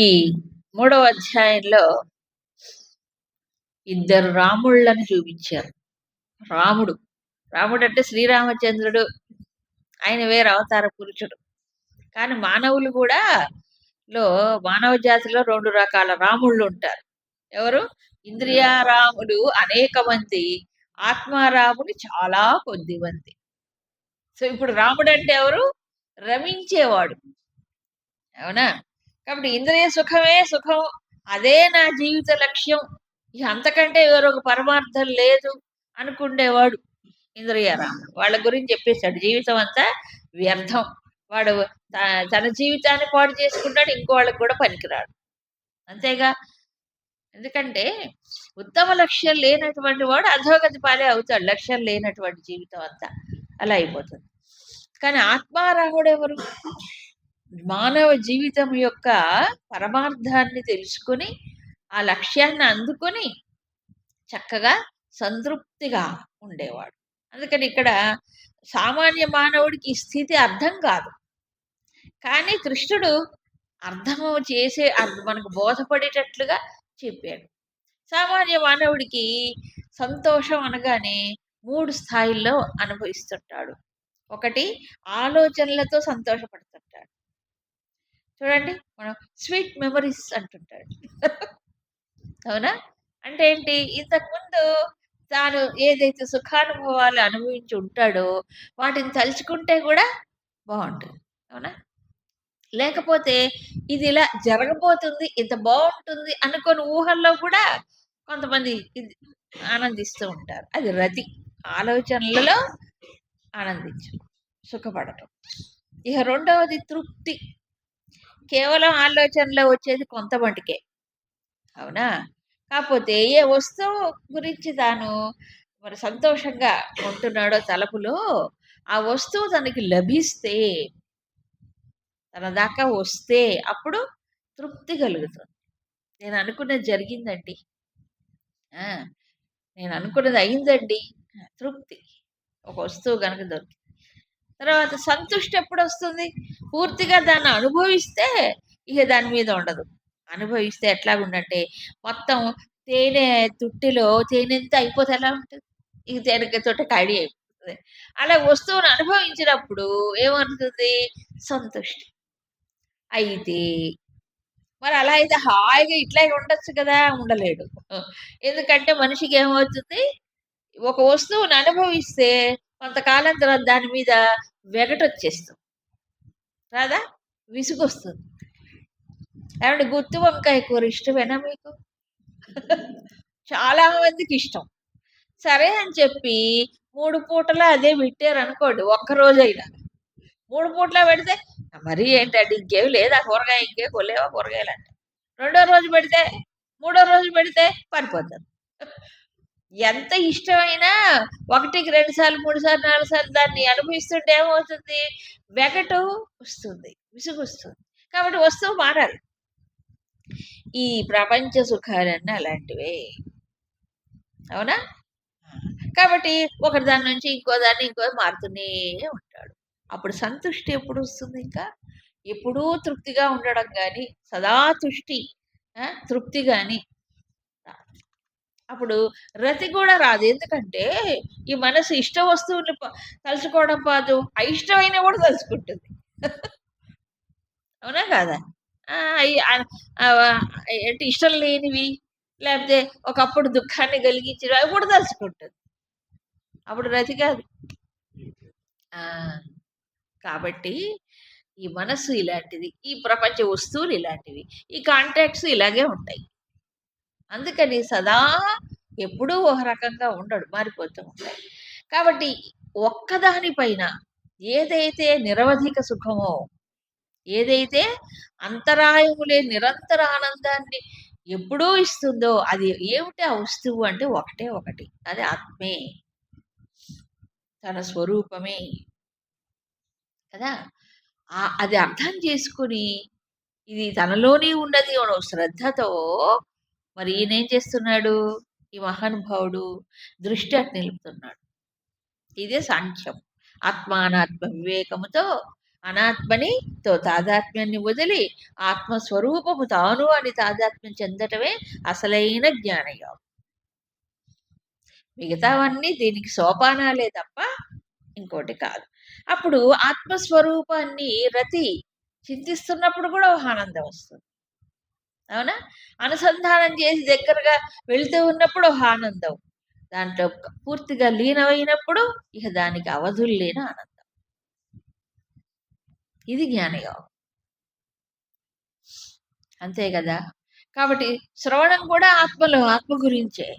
ఈ 3వ అధ్యాయంలో ఇద్దరు రాముళ్ళని చూపించారు. రాముడు రాముడంటే శ్రీరామచంద్రుడు. ఆయన వేరే అవతార పురుషుడు. కానీ మానవులు కూడా మానవ జాతిలో 2 రకాల రాముళ్ళు ఉంటారు. ఎవరు? ఇంద్రియారాముడు అనేక మంది, ఆత్మారాముడు చాలా కొద్ది మంది. సో ఇప్పుడు రాముడు అంటే ఎవరు? రమించేవాడు. అవునా? కాబట్టి ఇంద్రియ సుఖమే సుఖం, అదే నా జీవిత లక్ష్యం, ఇక అంతకంటే వేరొక పరమార్థం లేదు అనుకునేవాడు ఇంద్రియారాముడు. వాళ్ళ గురించి చెప్పేశాడు, జీవితం అంతా వ్యర్థం, వాడు తన జీవితాన్ని పాడు చేసుకుంటాడు, ఇంకో వాళ్ళకి కూడా పనికిరాడు. అంతేగా. ఎందుకంటే ఉత్తమ లక్ష్యం లేనటువంటి వాడు అధోగతి పాలే అవుతాడు. లక్ష్యం లేనటువంటి జీవితం అంతా అలా అయిపోతుంది. కానీ ఆత్మారాముడు ఎవరు? మానవ జీవితం యొక్క పరమార్థాన్ని తెలుసుకొని ఆ లక్ష్యాన్ని అందుకొని చక్కగా సంతృప్తిగా ఉండేవాడు. అందుకని ఇక్కడ సామాన్య మానవుడికి ఈ స్థితి అర్థం కాదు. కానీ కృష్ణుడు అర్థము చేసే మనకు బోధపడేటట్లుగా చెప్పాడు. సామాన్య మానవుడికి సంతోషం అనగానే 3 స్థాయిల్లో అనుభవిస్తుంటాడు. ఒకటి, ఆలోచనలతో సంతోషపడుతుంటాడు. చూడండి, మనం స్వీట్ మెమరీస్ అంటుంటాడు. అవునా? అంటే ఏంటి? ఇంతకుముందు తాను ఏదైతే సుఖానుభవాలు అనుభవించి ఉంటాడో వాటిని తలుచుకుంటే కూడా బాగుంటుంది. అవునా? లేకపోతే ఇది ఇలా జరగబోతుంది, ఇంత బాగుంటుంది అనుకొని ఊహల్లో కూడా కొంతమంది ఇది ఆనందిస్తూ ఉంటారు. అది రతి. ఆలోచనలలో ఆనందించు, సుఖపడటం. ఇక రెండవది తృప్తి. కేవలం ఆలోచనలో వచ్చేది కొంత మటుకే. అవునా? కాకపోతే ఏ వస్తువు గురించి తాను మరి సంతోషంగా ఉంటున్నాడో తలపులో, ఆ వస్తువు తనకి లభిస్తే, తన దాకా వస్తే అప్పుడు తృప్తి కలుగుతుంది. నేను అనుకున్నది జరిగిందండి, నేను అనుకున్నది అయిందండి, తృప్తి. ఒక వస్తువు కనుక దొరికి తర్వాత సంతృష్టి ఎప్పుడు వస్తుంది? పూర్తిగా దాన్ని అనుభవిస్తే ఇక దాని మీద ఉండదు. అనుభవిస్తే ఎట్లాగుండంటే మొత్తం తేనె తుట్టిలో తేనెంత అయిపోతే ఎలా ఉంటుంది? ఇక తేనెతో ఖాళీ అయిపోతుంది. అలా వస్తువును అనుభవించినప్పుడు ఏమవుతుంది? సంతృష్టి. అయితే మరి అలా అయితే హాయిగా ఇట్లాగే ఉండొచ్చు కదా, ఉండలేడు. ఎందుకంటే మనిషికి ఏమవుతుంది? ఒక వస్తువును అనుభవిస్తే కొంతకాలం తర్వాత దాని మీద వెగటొచ్చేస్తుంది, రాదా? విసుగొస్తుంది. ఏమంటే గుత్తి వంకాయ కూర ఇష్టమేనా మీకు? చాలా మందికి ఇష్టం. సరే అని చెప్పి 3 పూటలా అదే పెట్టారనుకోండి, ఒక్కరోజైనా 3 పూటలా పెడితే మరి ఏంటంటే ఇంకేమి లేదా కూరగాయ, ఇంకేం కొలేవా కూరగాయలు అంటే, రెండో రోజు పెడితే, మూడో రోజు పెడితే పడిపోతుంది. ఎంత ఇష్టమైనా 1కి 2 సార్లు, 3 సార్లు, 4 సార్లు దాన్ని అనుభవిస్తుంటే ఏమవుతుంది? వెగటు వస్తుంది, విసుగు వస్తుంది. కాబట్టి వస్తువు మారాలి. ఈ ప్రపంచ సుఖాలన్నీ అలాంటివే. అవునా? కాబట్టి ఒకటి దాని నుంచి ఇంకో దాన్ని మారుతూనే ఉంటాడు. అప్పుడు సంతృష్టి ఎప్పుడు వస్తుంది? ఇంకా ఎప్పుడూ తృప్తిగా ఉండడం కానీ, సదా తృప్తి కానీ అప్పుడు రతి కూడా రాదు. ఎందుకంటే ఈ మనసు ఇష్ట వస్తువులు తలుచుకోవడం కాదు, అయిష్టమైన కూడా తలుచుకుంటుంది. అవునా కాదా? అంటే ఇష్టం లేనివి, లేకపోతే ఒకప్పుడు దుఃఖాన్ని కలిగించినవి అవి కూడా తలుచుకుంటుంది. అప్పుడు రతి కాదు. కాబట్టి ఈ మనస్సు ఇలాంటిది, ఈ ప్రపంచ వస్తువులు ఇలాంటివి, ఈ కాంటాక్ట్స్ ఇలాగే ఉంటాయి. అందుకని సదా ఎప్పుడూ ఒక రకంగా ఉండడు, మారిపోతూ ఉంటాయి. కాబట్టి ఒక్కదానిపైన ఏదైతే నిరవధిక సుఖమో, ఏదైతే అంతరాయములే నిరంతర ఆనందాన్ని ఎప్పుడూ ఇస్తుందో, అది ఏమిటి ఆ వస్తువు అంటే ఒకటే ఒకటి, అది ఆత్మే, తన స్వరూపమే కదా. అది అర్థం చేసుకుని ఇది తనలోనే ఉన్నది అనే శ్రద్ధతో మరి ఈయనేం చేస్తున్నాడు? ఈ మహానుభావుడు దృష్టి అటు నిలుపుతున్నాడు. ఇదే సాంఖ్యం. ఆత్మానాత్మ వివేకముతో అనాత్మనితో తాదాత్మ్యాన్ని వదిలి ఆత్మస్వరూపము తాను అని తాదాత్మ్యం చెందటమే అసలైన జ్ఞానయోగం. మిగతావన్నీ దీనికి సోపానాలే తప్ప ఇంకోటి కాదు. అప్పుడు ఆత్మస్వరూపాన్ని రతి చింతిస్తున్నప్పుడు కూడా ఒక ఆనందం వస్తుంది. అవునా? అనుసంధానం చేసి దగ్గరగా వెళుతూ ఉన్నప్పుడు ఒక ఆనందం. దాంట్లో పూర్తిగా లీనమైనప్పుడు ఇక దానికి అవధులు లేని ఆనందం. ఇది జ్ఞానయోగం. అంతే కదా. కాబట్టి శ్రవణం కూడా ఆత్మ గురించే.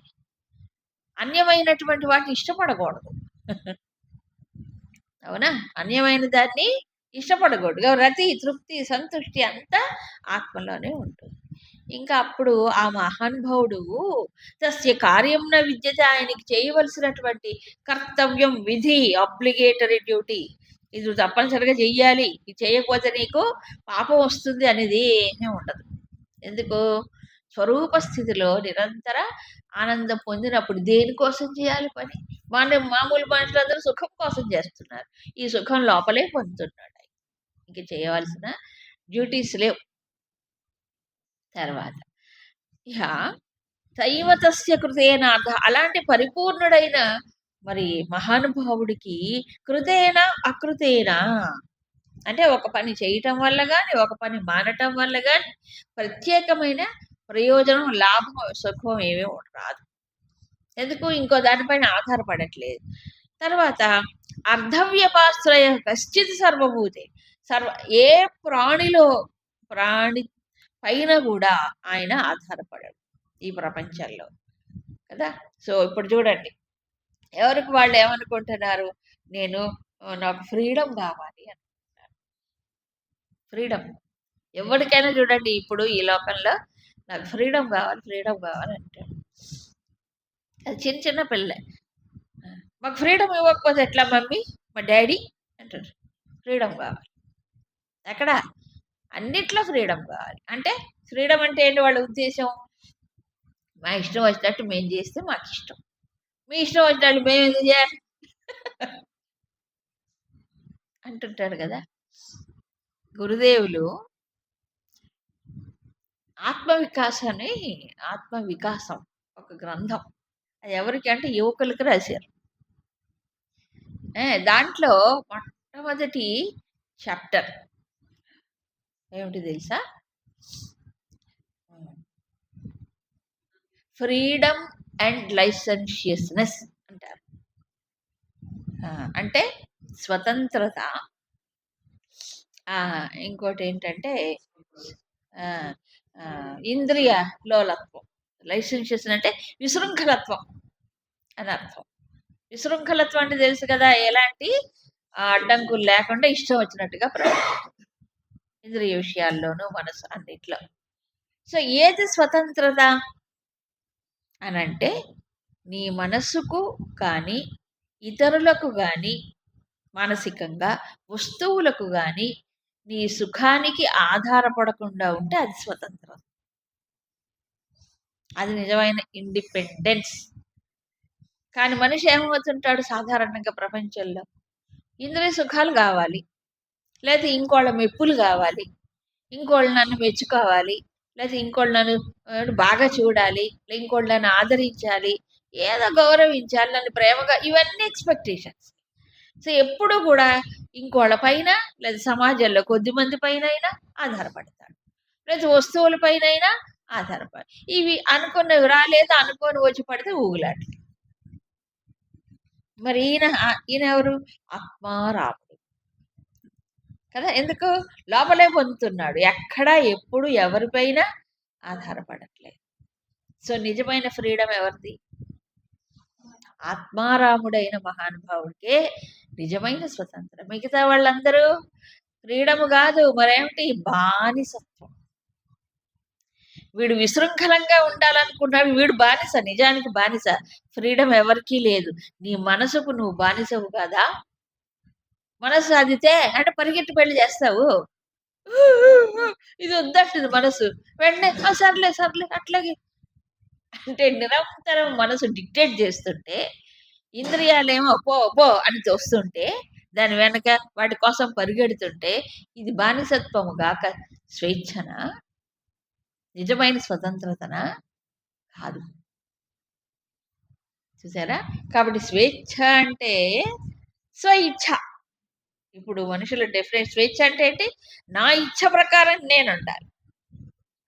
అన్యమైనటువంటి వాటిని ఇష్టపడకూడదు. అవునా? అన్యమైన దాన్ని ఇష్టపడకూడదు. రతి, తృప్తి, సంతుష్టి అంతా ఆత్మలోనే ఉంటుంది. ఇంకా అప్పుడు ఆ మహానుభావుడు తస్య కార్యం న విద్యతే, ఆయనకి చేయవలసినటువంటి కర్తవ్యం, విధి, అబ్లిగేటరీ డ్యూటీ, ఇది తప్పనిసరిగా చెయ్యాలి, ఇది చేయకపోతే నీకు పాపం వస్తుంది అనేది ఏమీ ఉండదు. ఎందుకు? స్వరూప స్థితిలో నిరంతర ఆనందం పొందినప్పుడు దేనికోసం చేయాలి పని? మామూలు మనుషులందరూ సుఖం కోసం చేస్తున్నారు. ఈ సుఖం లోపలే పొందుతున్నాడు. ఇంక చేయవలసిన డ్యూటీస్ లేవు. తర్వాత ఇహ దైవతస్య కృతేన, అలాంటి పరిపూర్ణుడైన మరి మహానుభావుడికి కృతేన అకృతేన అంటే ఒక పని చేయటం వల్ల కానీ ఒక పని మానటం వల్ల కానీ ప్రత్యేకమైన ప్రయోజనం, లాభం, సుఖం ఏమీ రాదు. ఎందుకు? ఇంకో దానిపైన ఆధారపడట్లేదు. తర్వాత అర్ధవ్యపాశ్రయ కశ్చిత్ సర్వభూతే, ఏ ప్రాణి పైన కూడా ఆయన ఆధారపడాడు ఈ ప్రపంచంలో కదా. సో ఇప్పుడు చూడండి, ఎవరికి వాళ్ళు ఏమనుకుంటున్నారు? నాకు ఫ్రీడమ్ కావాలి అనుకుంటున్నారు. ఫ్రీడమ్ ఎవరికైనా చూడండి, ఇప్పుడు ఈ లోకంలో నాకు ఫ్రీడమ్ కావాలి అంటాడు. అది చిన్న చిన్న పిల్లలే. మాకు ఫ్రీడమ్ ఇవ్వకపోతే ఎట్లా మమ్మీ, మా డాడీ అంటారు. ఫ్రీడమ్ కావాలి. ఎక్కడ? అన్నిట్లో ఫ్రీడమ్ కావాలి. అంటే ఫ్రీడమ్ అంటే ఏంటి వాళ్ళ ఉద్దేశం? మా ఇష్టం వచ్చినట్టు మేము చేస్తే మాకు ఇష్టం, మీ ఇష్టం వచ్చినట్టు మేము ఎందుకు చేయాలి అంటుంటాడు కదా. గురుదేవులు ఆత్మవికాసం ఒక గ్రంథం, అది ఎవరికి అంటే యువకులకు రాశారు. దాంట్లో మొట్టమొదటి చాప్టర్ ఏమిటి తెలుసా? ఫ్రీడమ్ అండ్ లైసెన్షియస్నెస్ అంటారు. అంటే స్వతంత్రత, ఇంకోటి ఏంటంటే ఇంద్రియ లోలత్వం. లైసెన్షియస్ అంటే విశృంఖలత్వం అని అర్థం. విశృంఖలత్వం అంటే తెలుసు కదా, ఎలాంటి అడ్డంకులు లేకుండా ఇష్టం వచ్చినట్టుగా ప్రవర్తించడం ఇంద్రియ విషయాల్లోనూ మనసు అన్నిట్లో. సో ఏది స్వతంత్రత అని అంటే, నీ మనస్సుకు కానీ ఇతరులకు కానీ మానసికంగా వస్తువులకు కానీ నీ సుఖానికి ఆధారపడకుండా ఉంటే అది స్వతంత్రం. అది నిజమైన ఇండిపెండెన్స్. కానీ మనిషి ఏమవుతుంటాడు సాధారణంగా ప్రపంచంలో? ఇంద్రియ సుఖాలు కావాలి, లేదా ఇంకోళ్ళ మెప్పులు కావాలి, ఇంకోళ్ళు నన్ను మెచ్చుకోవాలి, లేదా ఇంకోళ్ళు నన్ను బాగా చూడాలి, ఇంకోళ్ళు నన్ను ఆదరించాలి, ఏదో గౌరవించాలి, నన్ను ప్రేమగా, ఇవన్నీ ఎక్స్పెక్టేషన్స్. సో ఎప్పుడు కూడా ఇంకోళ్ళ పైన లేదా సమాజంలో కొద్దిమంది పైన అయినా ఆధారపడతాడు, లేదా వస్తువుల పైన అయినా ఆధారపడి, ఇవి అనుకున్నవి రాలేదు, అనుకోని వచ్చి పడితే ఊగులాట్లు. మరి ఈయన ఎవరు? ఆత్మారాముడు కదా. ఎందుకు? లోపలే పొందుతున్నాడు, ఎక్కడా ఎప్పుడు ఎవరిపైన ఆధారపడట్లేదు. సో నిజమైన ఫ్రీడమ్ ఎవరిది? ఆత్మారాముడైన మహానుభావుడికే నిజమైన స్వతంత్రం. మిగతా వాళ్ళందరూ ఫ్రీడమ్ కాదు, మరేమిటి? బానిసత్వం. వీడు విశృంఖలంగా ఉండాలనుకున్నాడు, వీడు బానిస, నిజానికి బానిస. ఫ్రీడమ్ ఎవరికీ లేదు. నీ మనసుకు నువ్వు బానిసవు కదా. మనసు అదితే అంటే పరిగెత్తి పెళ్లి చేస్తావు, ఇది వద్దంటుంది మనసు, వెంటనే సర్లే అట్లాగే అంటే నిరంతరం మనసు డిక్టేట్ చేస్తుంటే, ఇంద్రియాలేమో పో అని తోస్తుంటే, దాని వెనక వాటి కోసం పరిగెడుతుంటే ఇది బానిసత్వము గాక స్వేచ్ఛన, నిజమైన స్వతంత్రతన కాదు. చూసారా? కాబట్టి స్వేచ్ఛ అంటే స్వయిచ్ఛ. ఇప్పుడు మనుషుల డెఫినెట్ స్వేచ్ఛ అంటే ఏంటి? నా ఇచ్ఛ ప్రకారం నేను ఉండాలి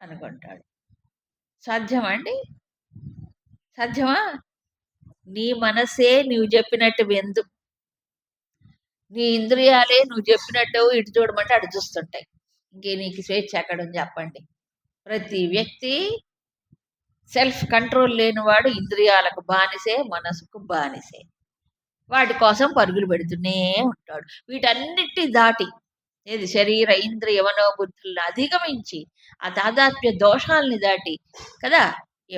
అనుకుంటాడు. సాధ్యమా అండి? సాధ్యమా? నీ మనసే నువ్వు చెప్పినట్టు విందు, నీ ఇంద్రియాలే నువ్వు చెప్పినట్టు ఇటు చూడమంటే అటు చూస్తుంటాయి. ఇంకే నీకు స్వేచ్ఛ ఎక్కడుంది చెప్పండి? ప్రతి వ్యక్తి సెల్ఫ్ కంట్రోల్ లేనివాడు ఇంద్రియాలకు బానిసే, మనసుకు బానిసే. వాటి కోసం పరుగులు పెడుతూనే ఉంటాడు. వీటన్నిటి దాటి ఏది శరీర ఇంద్రియ మనోబుద్ధులను అధిగమించి ఆ తాదాత్మ్య దోషాలని దాటి కదా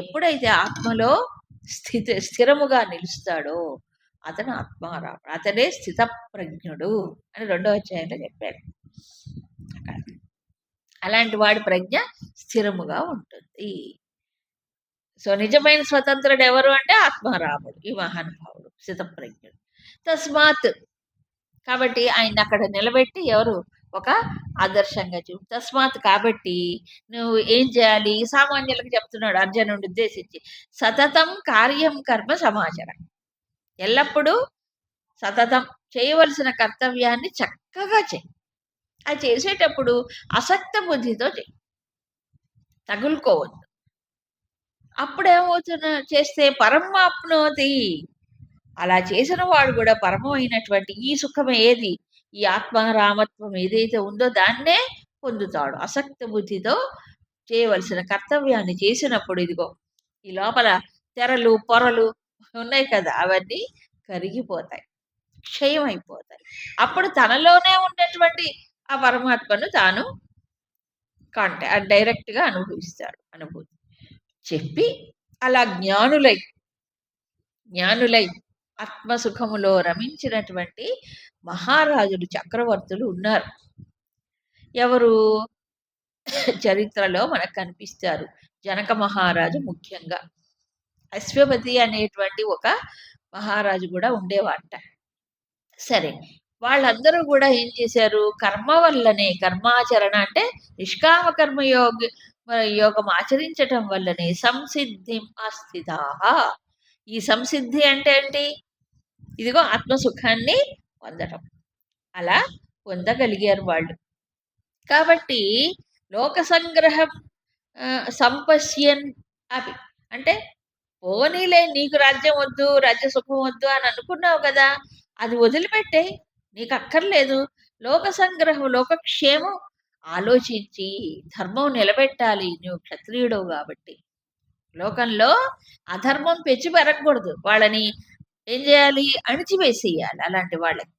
ఎప్పుడైతే ఆత్మలో స్థిరముగా నిలుస్తాడో అతను ఆత్మారాముడు, అతనే స్థిత ప్రజ్ఞుడు అని 2వ అధ్యాయంలో చెప్పాడు. అలాంటి వాడి ప్రజ్ఞ స్థిరముగా ఉంటుంది. సో నిజమైన స్వతంత్రుడు ఎవరు అంటే ఆత్మారాముడు, ఈ మహానుభావుడు, స్థితప్రజ్ఞుడు. తస్మాత్, కాబట్టి ఆయన అక్కడ నిలబెట్టి ఎవరు ఒక ఆదర్శంగా చూపు. తస్మాత్, కాబట్టి నువ్వు ఏం చేయాలి? సామాన్యులకు చెప్తున్నాడు అర్జునుడిని ఉద్దేశించి, సతతం కార్యం కర్మ సమాచరం. ఎల్లప్పుడూ సతతం చేయవలసిన కర్తవ్యాన్ని చక్కగా చేయి. అది చేసేటప్పుడు అసక్త బుద్ధితో చేయి, తగులుకోవద్దు. అప్పుడేమవుతున్నా చేస్తే పరమాప్నోతి, అలా చేసిన వాడు కూడా పరమమైనటువంటి ఈ సుఖం ఏది, ఈ ఆత్మారామత్వం ఏదైతే ఉందో దాన్నే పొందుతాడు. అసక్త బుద్ధితో చేయవలసిన కర్తవ్యాన్ని చేసినప్పుడు ఇదిగో ఈ లోపల తెరలు పొరలు ఉన్నాయి కదా, అవన్నీ కరిగిపోతాయి, క్షయమైపోతాయి. అప్పుడు తనలోనే ఉన్నటువంటి ఆ పరమాత్మను తాను డైరెక్ట్గా అనుభవిస్తాడు. అనుభూతి చెప్పి అలా జ్ఞానులై ఆత్మసుఖములో రమించినటువంటి మహారాజులు, చక్రవర్తులు ఉన్నారు. ఎవరు చరిత్రలో మనకు కనిపిస్తారు? జనక మహారాజు ముఖ్యంగా, అశ్వపతి అనేటువంటి ఒక మహారాజు కూడా ఉండేవాట. సరే, వాళ్ళందరూ కూడా ఏం చేశారు? కర్మ వల్లనే, కర్మాచరణ అంటే నిష్కామ కర్మ యోగం ఆచరించటం వల్లనే సంసిద్ధిం ఆస్థితా. ఈ సంసిద్ధి అంటే ఏంటి? ఇదిగో ఆత్మసుఖాన్ని పొందటం. అలా పొందగలిగారు వాళ్ళు. కాబట్టి లోక సంగ్రహం సంపశ్యన్ అవి అంటే, పోనీలే నీకు రాజ్యం వద్దు, రాజ్య సుఖం వద్దు అని అనుకున్నావు కదా, అది వదిలిపెట్టే, నీకు అక్కర్లేదు. లోక సంగ్రహం, లోకక్షేమం ఆలోచించి ధర్మం నిలబెట్టాలి. నువ్వు క్షత్రియుడు కాబట్టి లోకంలో అధర్మం పెంచి పెరగకూడదు. వాళ్ళని ఏం చేయాలి? అణిచివేసేయాలి. అలాంటి వాళ్ళకి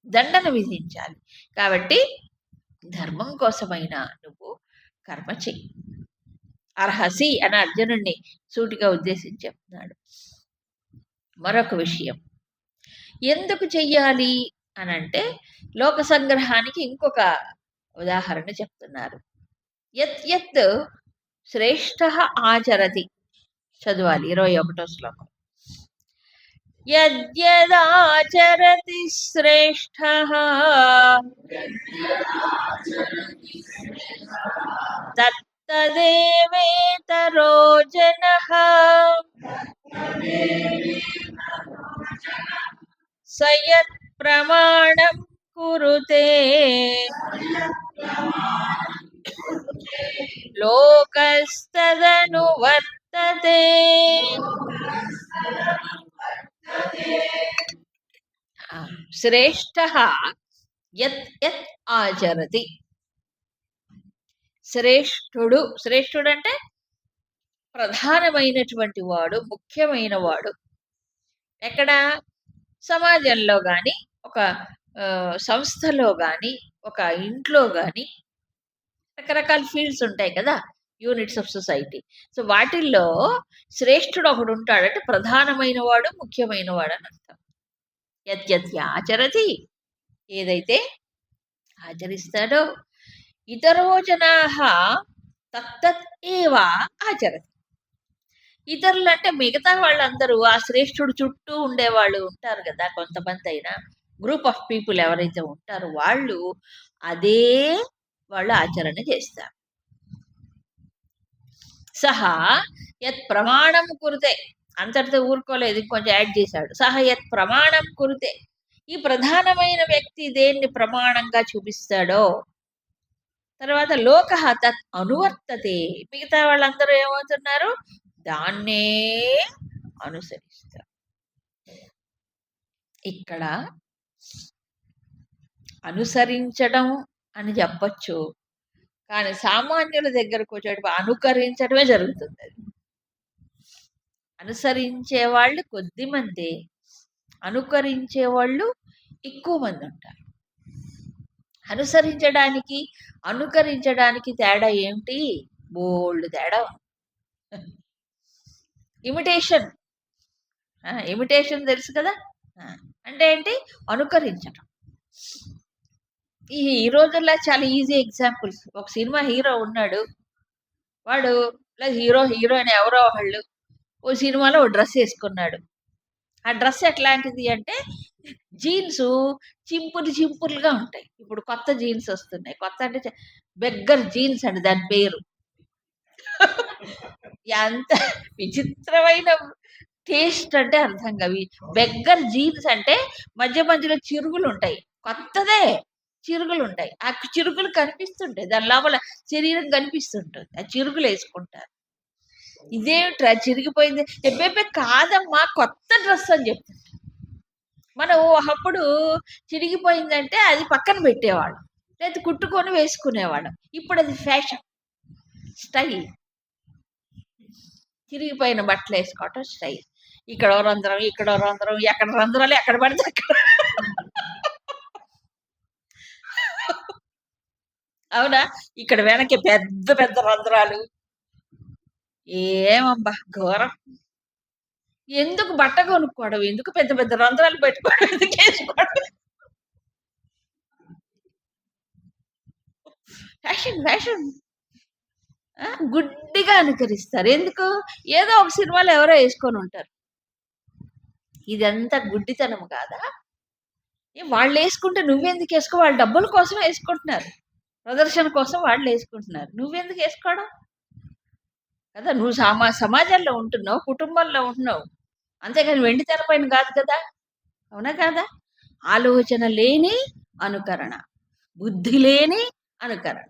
దండన విధించాలి. కాబట్టి ధర్మం కోసమైనా నువ్వు కర్మ చెయ్యి. అర్హసి అని అర్జునుడిని సూటిగా ఉద్దేశించి చెప్తున్నాడు. మరొక విషయం, ఎందుకు చెయ్యాలి అనంటే లోక సంగ్రహానికి ఇంకొక ఉదాహరణ చెప్తున్నారు. యత్ యత్ శ్రేష్ఠ ఆచరతి, చదవాలి 21వ శ్లోకం. యద్యదాచరతి శ్రేష్ఠః తత్తదేవేతరో జనః సయత్ ప్రమాణం కురుతే లోకస్తదను వర్తతే. శ్రేష్ఠ యత్ యత్ ఆచరతి, శ్రేష్ఠుడు. శ్రేష్ఠుడు అంటే ప్రధానమైనటువంటి వాడు, ముఖ్యమైన వాడు. ఎక్కడ? సమాజంలో కానీ, ఒక సంస్థలో కానీ, ఒక ఇంట్లో కానీ, రకరకాల ఫీల్డ్స్ ఉంటాయి కదా, యూనిట్స్ ఆఫ్ సొసైటీ. సో వాటిల్లో శ్రేష్ఠుడు ఒకడు ఉంటాడు, అంటే ప్రధానమైన వాడు, ముఖ్యమైన వాడు అని అర్థం. యత్యత్య ఆచరతి, ఏదైతే ఆచరిస్తాడో, ఇతరో జనాః తత్తత్ ఏవ ఆచరతి. ఇతరులు అంటే మిగతా వాళ్ళందరూ ఆ శ్రేష్ఠుడు చుట్టూ ఉండేవాళ్ళు ఉంటారు కదా కొంతమంది అయినా, గ్రూప్ ఆఫ్ పీపుల్ ఎవరైతే ఉంటారో వాళ్ళు అదే వాళ్ళు ఆచరణ చేస్తారు. సహా యత్ ప్రమాణం కురుతే, అంతటితో ఊరుకోలేదు, కొంచెం యాడ్ చేశాడు. సహా యత్ ప్రమాణం కురుతే, ఈ ప్రధానమైన వ్యక్తి దేన్ని ప్రమాణంగా చూపిస్తాడో, తర్వాత లోక తత్ అనువర్తతే, మిగతా వాళ్ళందరూ ఏమవుతున్నారు, దాన్నే అనుసరిస్తారు. ఇక్కడ అనుసరించడం అని చెప్పచ్చు, కానీ సామాన్యుల దగ్గరకు వచ్చేటప్పుడు అనుకరించడమే జరుగుతుంది. అది అనుసరించే వాళ్ళు కొద్ది మంది, అనుకరించే వాళ్ళు ఎక్కువ మంది ఉంటారు. అనుసరించడానికి అనుకరించడానికి తేడా ఏమిటి? బోల్డ్ తేడా. ఇమిటేషన్, ఇమిటేషన్ తెలుసు కదా, అంటే ఏంటి? అనుకరించడం. ఈ రోజుల్లో చాలా ఈజీ ఎగ్జాంపుల్స్. ఒక సినిమా హీరో ఉన్నాడు, వాడు హీరో హీరోయిన్ ఎవరో వాళ్ళు ఓ సినిమాలో ఓ డ్రెస్ వేసుకున్నాడు. ఆ డ్రెస్ ఎట్లాంటిది అంటే జీన్స్ చింపులుగా ఉంటాయి. ఇప్పుడు కొత్త జీన్స్ వస్తున్నాయి, కొత్త అంటే బెగ్గర్ జీన్స్ అండి దాని పేరు. ఎంత విచిత్రమైన టేస్ట్ అంటే అర్థం కవి. బెగ్గర్ జీన్స్ అంటే మధ్య మధ్యలో చిరుగులు ఉంటాయి, కొత్తదే చిరుగులు ఉంటాయి, ఆ చిరుగులు కనిపిస్తుంటాయి, దాని లోపల శరీరం కనిపిస్తుంటుంది, ఆ చిరుగులు వేసుకుంటారు. ఇదేమిట్రా చిరిగిపోయింది, ఎబ్బెబ్బే కాదమ్మా కొత్త డ్రెస్ అని చెప్తుంటారు. మనం అప్పుడు చిరిగిపోయిందంటే అది పక్కన పెట్టేవాళ్ళం, లేదా కుట్టుకొని వేసుకునేవాళ్ళం. ఇప్పుడు అది ఫ్యాషన్, స్టైల్. చిరిగిపోయిన బట్టలు వేసుకోవటం స్టైల్. ఇక్కడ రంధ్రం, ఇక్కడ రంధ్రం, ఎక్కడ రంధ్రాలు ఎక్కడ పడితే అక్కడ. అవునా? ఇక్కడ వెనక్కి పెద్ద పెద్ద రంధ్రాలు. ఏమబ్బా ఘోరం. ఎందుకు బట్ట కొనుక్కోవడం, ఎందుకు పెద్ద పెద్ద రంధ్రాలు పెట్టుకోవడం, ఎందుకు వేసుకోవడం? ఫ్యాషన్ ఫ్యాషన్ గుడ్డిగా అనుకరిస్తారు. ఎందుకు? ఏదో ఒక సినిమాలో ఎవరో వేసుకొని ఉంటారు. ఇదంతా గుడ్డితనం కాదా? వాళ్ళు వేసుకుంటే నువ్వెందుకు వేసుకో? వాళ్ళు డబ్బుల కోసం వేసుకుంటున్నారు, ప్రదర్శన కోసం వాళ్ళు వేసుకుంటున్నారు, నువ్వెందుకు వేసుకోవడం కదా? నువ్వు సమాజంలో ఉంటున్నావు, కుటుంబంలో ఉంటున్నావు, అంతేగాని వెండి తెరపైన కాదు కదా. అవునా కాదా? ఆలోచన లేని అనుకరణ, బుద్ధి లేని అనుకరణ.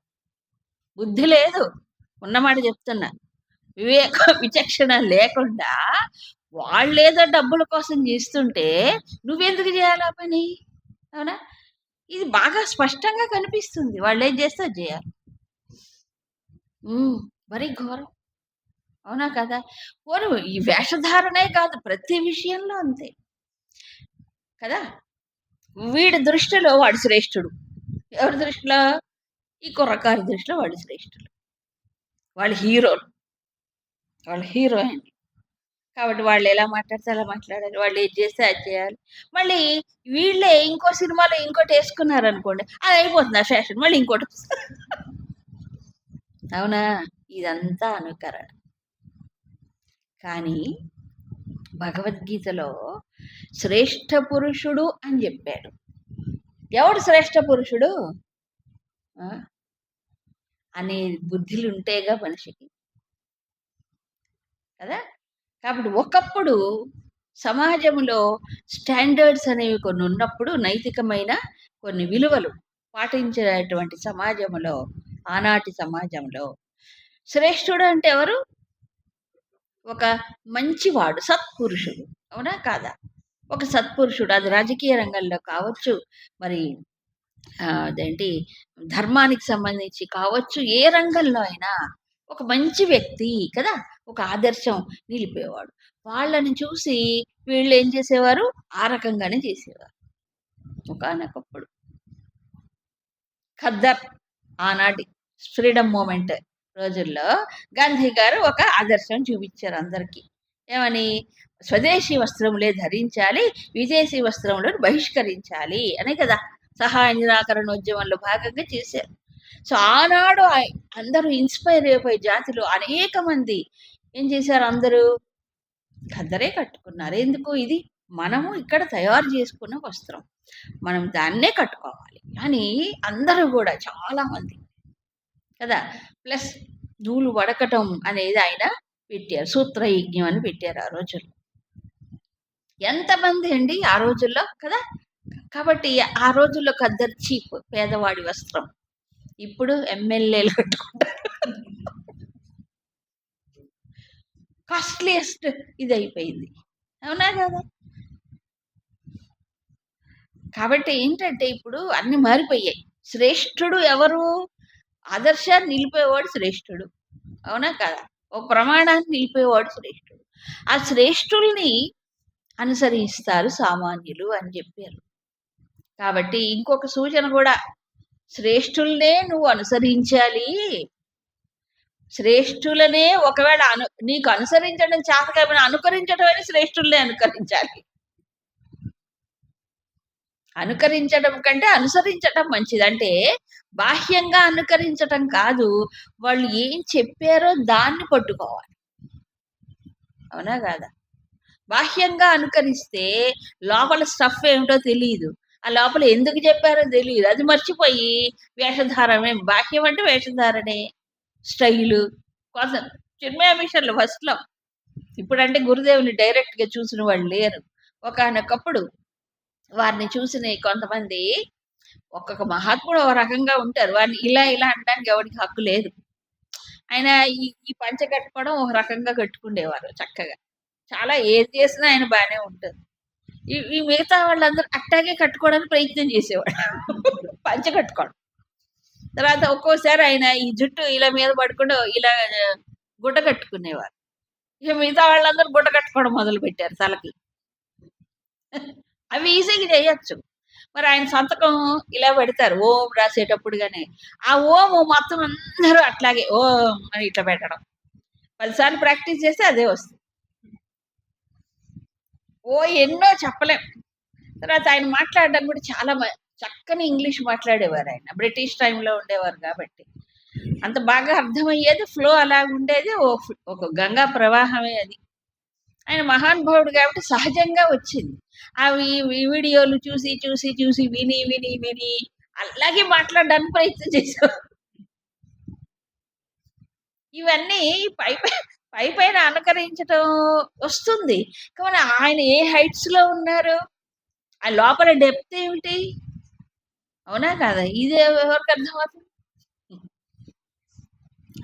బుద్ధి లేదు, ఉన్నమాట చెప్తున్నా, విచక్షణ లేకుండా వాళ్ళేదో డబ్బుల కోసం చేస్తుంటే నువ్వెందుకు చేయాలి ఆ పని? అవునా? ఇది బాగా స్పష్టంగా కనిపిస్తుంది, వాళ్ళు ఏం చేస్తే అది చేయాలి. మరీ ఘోరం. అవునా కదా? పోను ఈ వేషధారణే కాదు, ప్రతి విషయంలో అంతే కదా. వీడి దృష్టిలో వాడు శ్రేష్ఠుడు, ఎవరి దృష్టిలో? ఈ కుర్రకారి దృష్టిలో వాడు శ్రేష్ఠుడు, వాళ్ళు హీరోలు, వాళ్ళు హీరోయిన్. కాబట్టి వాళ్ళు ఎలా మాట్లాడితే అలా మాట్లాడాలి, వాళ్ళు ఏది చేస్తే అది చేయాలి. మళ్ళీ వీళ్ళే ఇంకో సినిమాలో ఇంకోటి వేసుకున్నారు అనుకోండి, అది అయిపోతుంది ఆ ఫ్యాషన్, మళ్ళీ ఇంకోటి. అవునా? ఇదంతా అనుకరణ. కానీ భగవద్గీతలో శ్రేష్ఠ పురుషుడు అని చెప్పాడు. ఎవడు శ్రేష్ఠ పురుషుడు అనే బుద్ధులు ఉంటేగా మనిషికి కదా. కాబట్టి ఒకప్పుడు సమాజంలో స్టాండర్డ్స్ అనేవి కొన్ని ఉన్నప్పుడు, నైతికమైన కొన్ని విలువలు పాటించేటువంటి సమాజంలో, ఆనాటి సమాజంలో శ్రేష్ఠుడు అంటే ఎవరు? ఒక మంచివాడు, సత్పురుషుడు. అవునా కాదా? ఒక సత్పురుషుడు, అది రాజకీయ రంగంలో కావచ్చు, మరి అదేంటి ధర్మానికి సంబంధించి కావచ్చు, ఏ రంగంలో అయినా ఒక మంచి వ్యక్తి కదా, ఒక ఆదర్శం నిలిపేవాడు. వాళ్ళని చూసి వీళ్ళు ఏం చేసేవారు? ఆ రకంగానే చేసేవారు. ఒకనొకప్పుడు ఖద్దర్, ఆనాటి ఫ్రీడమ్ మూమెంట్ రోజుల్లో గాంధీ గారు ఒక ఆదర్శం చూపించారు అందరికీ. ఏమని? స్వదేశీ వస్త్రములే ధరించాలి, విదేశీ వస్త్రములను బహిష్కరించాలి అనే కదా సహాయ నిరాకరణోద్యమంలో భాగంగా చేశారు. సో ఆనాడు అందరూ ఇన్స్పైర్ అయిపోయి జాతిలో అనేక మంది ఏం చేశారు? అందరూ ఖద్దరే కట్టుకున్నారు. ఎందుకు? ఇది మనము ఇక్కడ తయారు చేసుకున్న వస్త్రం, మనం దాన్నే కట్టుకోవాలి అని అందరూ కూడా చాలా మంది కదా. ప్లస్ నూలు వడకటం అనేది ఆయన పెట్టారు, సూత్రయజ్ఞం అని పెట్టారు ఆ రోజుల్లో. ఎంతమంది అండి ఆ రోజుల్లో కదా. కాబట్టి ఆ రోజుల్లో ఖద్దరు చీప్, పేదవాడి వస్త్రం. ఇప్పుడు ఎమ్మెల్యేలు కట్టుకుంటారు, కాస్ట్లీయెస్ట్ ఇది అయిపోయింది. అవునా కదా. కాబట్టి ఏంటంటే ఇప్పుడు అన్ని మారిపోయాయి. శ్రేష్ఠుడు ఎవరు? ఆదర్శాన్ని నిలిపేవాడు శ్రేష్ఠుడు. అవునా కదా. ఒక ప్రమాణాన్ని నిలిపేవాడు శ్రేష్ఠుడు. ఆ శ్రేష్ఠుల్ని అనుసరిస్తారు సామాన్యులు అని చెప్పారు. కాబట్టి ఇంకొక సూచన కూడా, శ్రేష్ఠుల్నే నువ్వు అనుసరించాలి. శ్రేష్ఠులనే ఒకవేళ నీకు అనుసరించడం చేత కాబట్టి అనుకరించడం అని శ్రేష్ఠుల్నే అనుకరించాలి. అనుకరించడం కంటే అనుసరించడం మంచిది. అంటే బాహ్యంగా అనుకరించటం కాదు, వాళ్ళు ఏం చెప్పారో దాన్ని పట్టుకోవాలి. అవునా కాదా. బాహ్యంగా అనుకరిస్తే లోపల స్టఫ్ ఏమిటో తెలియదు, ఆ లోపల ఎందుకు చెప్పారో తెలియదు, అది మర్చిపోయి వేషధారమే. బాహ్యం అంటే వేషధారణే, స్టైలు కోసం. చిన్మయ మిషన్లు ఫస్ట్లో, ఇప్పుడంటే గురుదేవుని డైరెక్ట్గా చూసిన వాళ్ళు లేరు. ఒకనొకప్పుడు వారిని చూసిన కొంతమంది, ఒక్కొక్క మహాత్ముడు ఒక రకంగా ఉంటారు, వారిని ఇలా ఇలా అనడానికి ఎవరికి హక్కు లేదు. ఆయన ఈ పంచ కట్టుకోవడం ఒక రకంగా కట్టుకుండేవారు చక్కగా, చాలా ఏది చేసినా ఆయన బాగానే ఉంటుంది. ఈ మిగతా వాళ్ళందరూ అట్టాగే కట్టుకోవడానికి ప్రయత్నం చేసేవాడు, పంచ కట్టుకోవడం. తర్వాత ఒక్కోసారి ఆయన ఈ జుట్టు ఇలా మీద పడుకుంటూ ఇలా గుడ్డ కట్టుకునేవారు. ఇక మిగతా వాళ్ళందరూ గుడ్డ కట్టుకోవడం మొదలు పెట్టారు తలకి. అవి ఈజీగా చేయొచ్చు. మరి ఆయన సంతకం ఇలా పెడతారు ఓం రాసేటప్పుడుగానే, ఆ ఓము మొత్తం అందరూ అట్లాగే ఓం అని ఇట్లా పెట్టడం. 10 సార్లు ప్రాక్టీస్ చేస్తే అదే వస్తుంది. ఎన్నో చెప్పలేం. తర్వాత ఆయన మాట్లాడడం కూడా చాలా చక్కని ఇంగ్లీష్ మాట్లాడేవారు. ఆయన బ్రిటిష్ టైంలో ఉండేవారు కాబట్టి అంత బాగా అర్థమయ్యేది, ఫ్లో అలా ఉండేది, ఒక గంగా ప్రవాహమే అది. ఆయన మహానుభావుడు కాబట్టి సహజంగా వచ్చింది. అవి వీడియోలు చూసి చూసి చూసి విని విని విని అలాగే మాట్లాడడానికి ప్రయత్నం చేశారు. ఇవన్నీ పై పైన అనుకరించడం వస్తుంది, కానీ ఆయన ఏ హైట్స్ లో ఉన్నారు, ఆ లోపల డెప్త్ ఏమిటి. అవునా కదా. ఇది ఎవరికి అర్థమవుతుంది.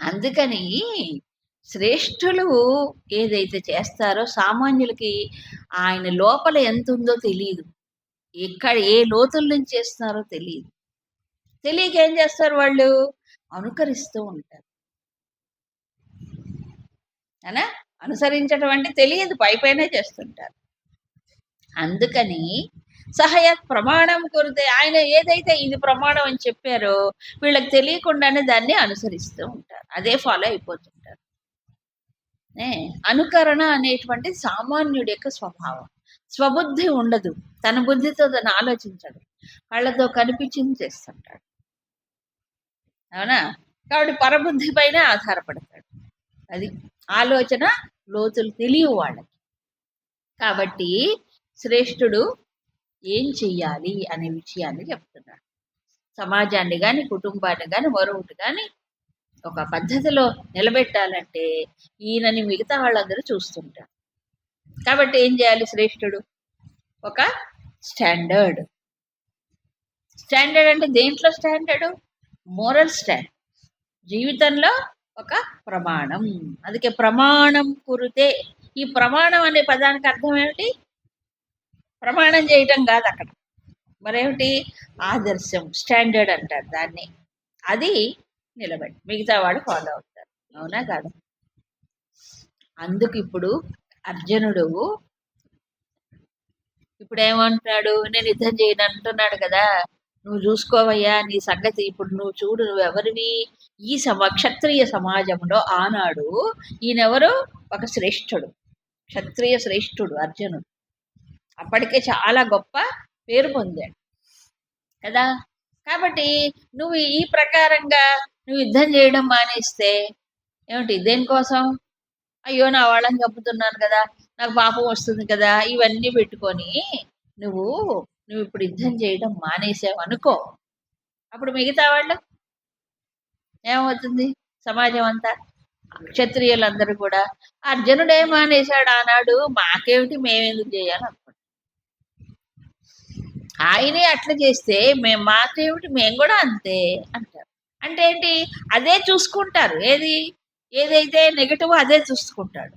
అందుకని శ్రేష్ఠులు ఏదైతే చేస్తారో సామాన్యులకి ఆయన లోపల ఎంత ఉందో తెలియదు, ఎక్కడ ఏ లోతుల నుంచి చేస్తున్నారో తెలియదు. తెలియక ఏం చేస్తారు వాళ్ళు, అనుకరిస్తూ ఉంటారు. అనా అనుసరించడం అంటే తెలియదు, పైపైనే చేస్తుంటారు. అందుకని సహయత్ ప్రమాణం కొరితే, ఆయన ఏదైతే ఇది ప్రమాణం అని చెప్పారో వీళ్ళకి తెలియకుండానే దాన్ని అనుసరిస్తూ ఉంటారు, అదే ఫాలో అయిపోతుంటారు. అనుకరణ అనేటువంటి సామాన్యుడి యొక్క స్వభావం. స్వబుద్ధి ఉండదు, తన బుద్ధితో దాన్ని ఆలోచించడు, కళ్ళతో కనిపించింది చేస్తుంటాడు. అవునా. కాబట్టి పరబుద్ధి పైన ఆధారపడతాడు. అది ఆలోచన లోతులు తెలియవు వాళ్ళకి. కాబట్టి శ్రేష్ఠుడు ఏం చెయ్యాలి అనే విషయాన్ని చెప్తున్నాడు. సమాజాన్ని కానీ కుటుంబాన్ని కానీ మరొకటి కానీ ఒక పద్ధతిలో నిలబెట్టాలంటే ఈయనని మిగతా వాళ్ళందరూ చూస్తుంటారు. కాబట్టి ఏం చేయాలి శ్రేష్ఠుడు, ఒక స్టాండర్డ్ అంటే దేంట్లో స్టాండర్డు, మోరల్ స్టాండర్డ్, జీవితంలో ఒక ప్రమాణం. అందుకే ప్రమాణం కురితే, ఈ ప్రమాణం అనే పదానికి అర్థం ఏమిటి, ప్రమాణం చేయటం కాదు అక్కడ, మరేమిటి, ఆదర్శం, స్టాండర్డ్ అంటారు దాన్ని. అది నిలబడి మిగతా వాడు ఫాలో అవుతారు. అవునా కాదు. అందుకు ఇప్పుడు అర్జునుడు ఇప్పుడు ఏమంటున్నాడు, నేను యుద్ధం చేయను అంటున్నాడు కదా, నువ్వు చూసుకోవయ్యా నీ సంగతి. ఇప్పుడు నువ్వు చూడు, నువ్వు ఎవరివి, ఈ క్షత్రియ సమాజంలో ఆనాడు ఈయనెవరు, ఒక శ్రేష్ఠుడు, క్షత్రియ శ్రేష్ఠుడు అర్జునుడు. అప్పటికే చాలా గొప్ప పేరు పొందాడు కదా. కాబట్టి నువ్వు ఈ ప్రకారంగా నువ్వు యుద్ధం చేయడం మానేస్తే ఏమిటి, దేనికోసం, అయ్యో నా వాళ్ళని చంపుతున్నాను కదా, నాకు పాపం వస్తుంది కదా, ఇవన్నీ పెట్టుకొని నువ్వు నువ్వు ఇప్పుడు యుద్ధం చేయడం మానేసావు అనుకో, అప్పుడు మిగతా వాళ్ళు ఏమవుతుంది? సమాజం అంతా, క్షత్రియులందరూ కూడా అర్జునుడే మానేశాడు ఆనాడు, మాకేమిటి, మేమెందుకు చేయాలనుకుంటాం. ఆయనే అట్లా చేస్తే మాకేమిటి, మేము కూడా అంతే అంటారు. అంటే ఏంటి? అదే చూసుకుంటారు. ఏదైతే నెగటివ్ అదే చూసుకుంటాడు.